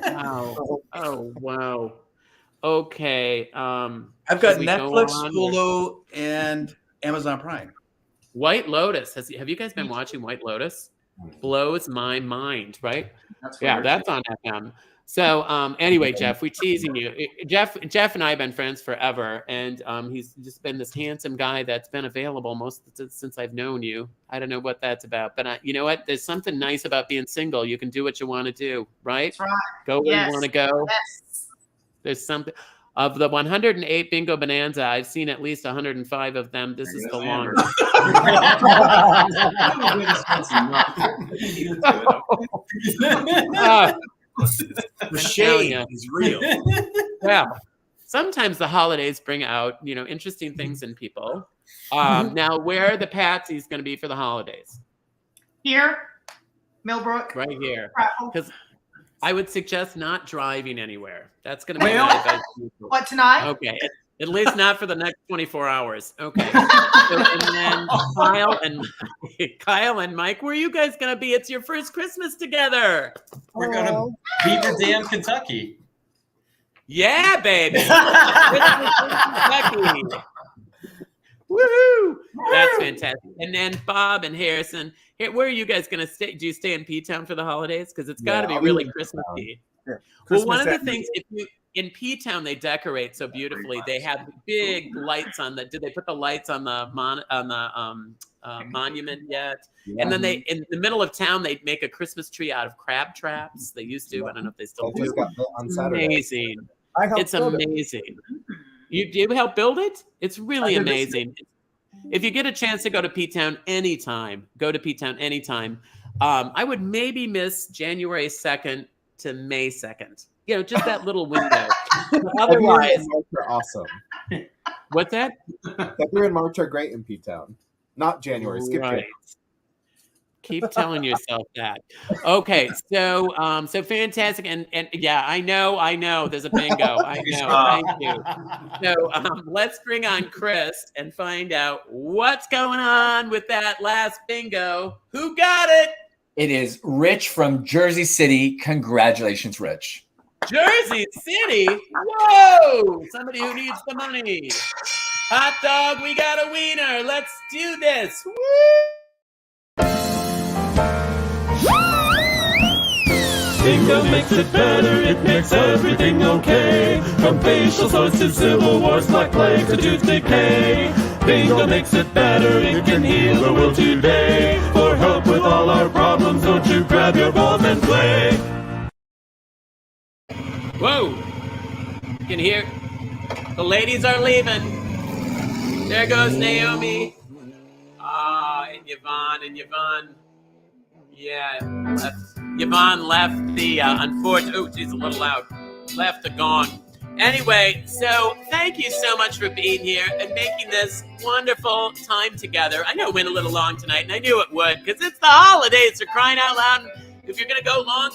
[SPEAKER 13] Wow. Oh, wow. Okay.
[SPEAKER 4] I've got Netflix, Hulu, and Amazon Prime.
[SPEAKER 13] White Lotus. Have you guys been watching White Lotus? Blows my mind, right? That's on FM. So anyway, Jeff, we're teasing you. Jeff and I have been friends forever, and he's just been this handsome guy that's been available since I've known you. I don't know what that's about, but you know what? There's something nice about being single. You can do what you want to do, right?
[SPEAKER 5] That's right.
[SPEAKER 13] Go where you want to go.
[SPEAKER 5] Yes.
[SPEAKER 13] There's something. Of the 108 Bingo Bonanza, I've seen at least 105 of them. This is the longest.
[SPEAKER 4] The shade is real.
[SPEAKER 13] Well, sometimes the holidays bring out, interesting things in people. Now, where are the Patsies going to be for the holidays?
[SPEAKER 5] Here, Millbrook.
[SPEAKER 13] Right here. Because I would suggest not driving anywhere. That's going to be my advice.
[SPEAKER 5] What, tonight?
[SPEAKER 13] Okay. At least not for the next 24 hours. Okay. And then Kyle and Mike, where are you guys going to be? It's your first Christmas together.
[SPEAKER 7] We're going to Beaver Dam, Kentucky.
[SPEAKER 13] Yeah, baby. Kentucky. Woohoo! That's fantastic. And then Bob and Harrison, where are you guys going to stay? Do you stay in P-Town for the holidays? Because it's got to be really Christmassy.
[SPEAKER 11] Yeah.
[SPEAKER 13] Well, one of the things, in P-Town, they decorate so beautifully. They have big lights on did they put the lights on the monument yet? Yeah. And then in the middle of town, they make a Christmas tree out of crab traps. They used to. I don't know if they still do.
[SPEAKER 10] On Saturday.
[SPEAKER 13] Amazing. It's amazing. You help build it? It's really
[SPEAKER 4] I did this-
[SPEAKER 13] amazing. If you get a chance to go to P-Town anytime, go to P-Town anytime. I would maybe miss January 2nd to May 2nd. You know, just that little window. But
[SPEAKER 10] February
[SPEAKER 13] otherwise,
[SPEAKER 10] and March are awesome.
[SPEAKER 13] what's that?
[SPEAKER 10] February and March are great in P-Town. Not January. Skip
[SPEAKER 13] Right.
[SPEAKER 10] January.
[SPEAKER 13] Keep telling yourself that. Okay, so so fantastic, and yeah, I know. There's a bingo. I know. Thank you. So let's bring on Chris and find out what's going on with that last bingo. Who got it?
[SPEAKER 9] It is Rich from Jersey City. Congratulations, Rich.
[SPEAKER 13] Jersey City. Whoa! Somebody who needs the money. Hot dog, we got a wiener. Let's do this. Woo!
[SPEAKER 3] Bingo makes it better, it makes everything okay. From facial sores to civil wars, black plague to tooth decay. Bingo makes it better, it can heal the world today. For help with all our problems, don't you grab your balls and play.
[SPEAKER 13] Whoa! You can hear the ladies are leaving. There goes Naomi. And Yvonne. Yeah, left. Yvonne left the unfortunate. Oh, she's a little loud. Left the gong. Anyway, so thank you so much for being here and making this wonderful time together. I know it went a little long tonight, and I knew it would, because it's the holidays. For crying out loud. If you're gonna go long,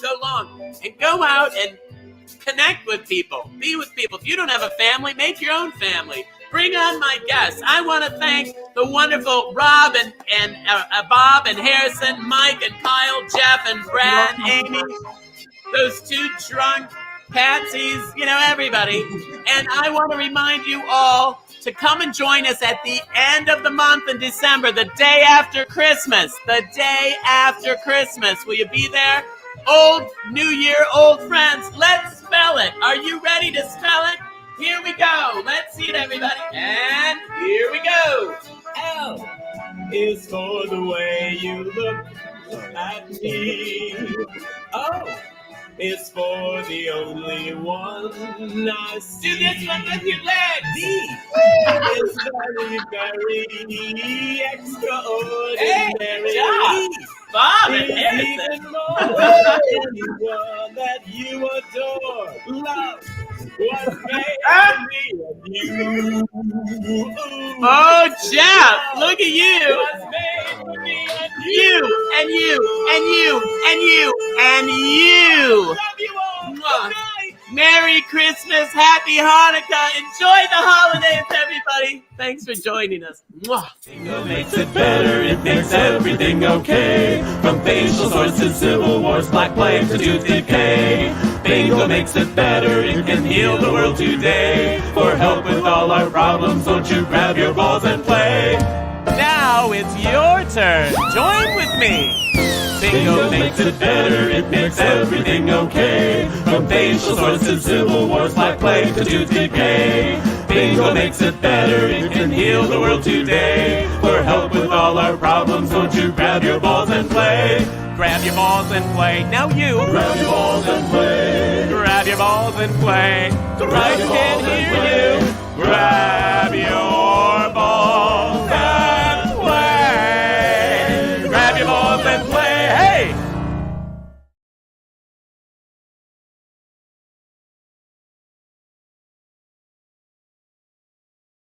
[SPEAKER 13] and go out and connect with people, be with people. If you don't have a family, make your own family. Bring on my guests. I want to thank the wonderful Rob and Bob and Harrison, Mike and Kyle, Jeff and Brad, Amy, those two drunk Patsies, you know, everybody. And I want to remind you all to come and join us at the end of the month in December, the day after Christmas. The day after Christmas. Will you be there? Old New Year, old friends. Let's spell it. Are you ready to spell it? Here we go. Let's see it, everybody. And here we go. L is for the way you look at me. O is for the only one I see. Do this one with your legs. D is very, very extraordinary. Hey, job. Bob and Harrison. Anyone that you adore. Love. What made me of you? Oh, Jeff, look at you. What's made me of you and you and you and you and you. Love you all. Merry Christmas, Happy Hanukkah. Enjoy the holidays, everybody. Thanks for joining us.
[SPEAKER 3] Bingo makes it better, it makes everything okay. From facial sores to civil wars, black plague to tooth decay. Bingo makes it better, it can heal the world today. For help with all our problems, don't you grab your balls and play.
[SPEAKER 2] Now it's your turn. Join with me.
[SPEAKER 3] Bingo makes it better, it makes everything okay. From facial sores to civil wars, black plague to tooth decay. Bingo makes it better, it can heal the world today. For help with all our problems, don't you grab your balls and play.
[SPEAKER 2] Grab your balls and play. Now you.
[SPEAKER 3] Grab your balls and play.
[SPEAKER 2] Grab your balls and play.
[SPEAKER 3] Grab your balls and play.
[SPEAKER 2] Grab your balls and play. Grab your balls and play.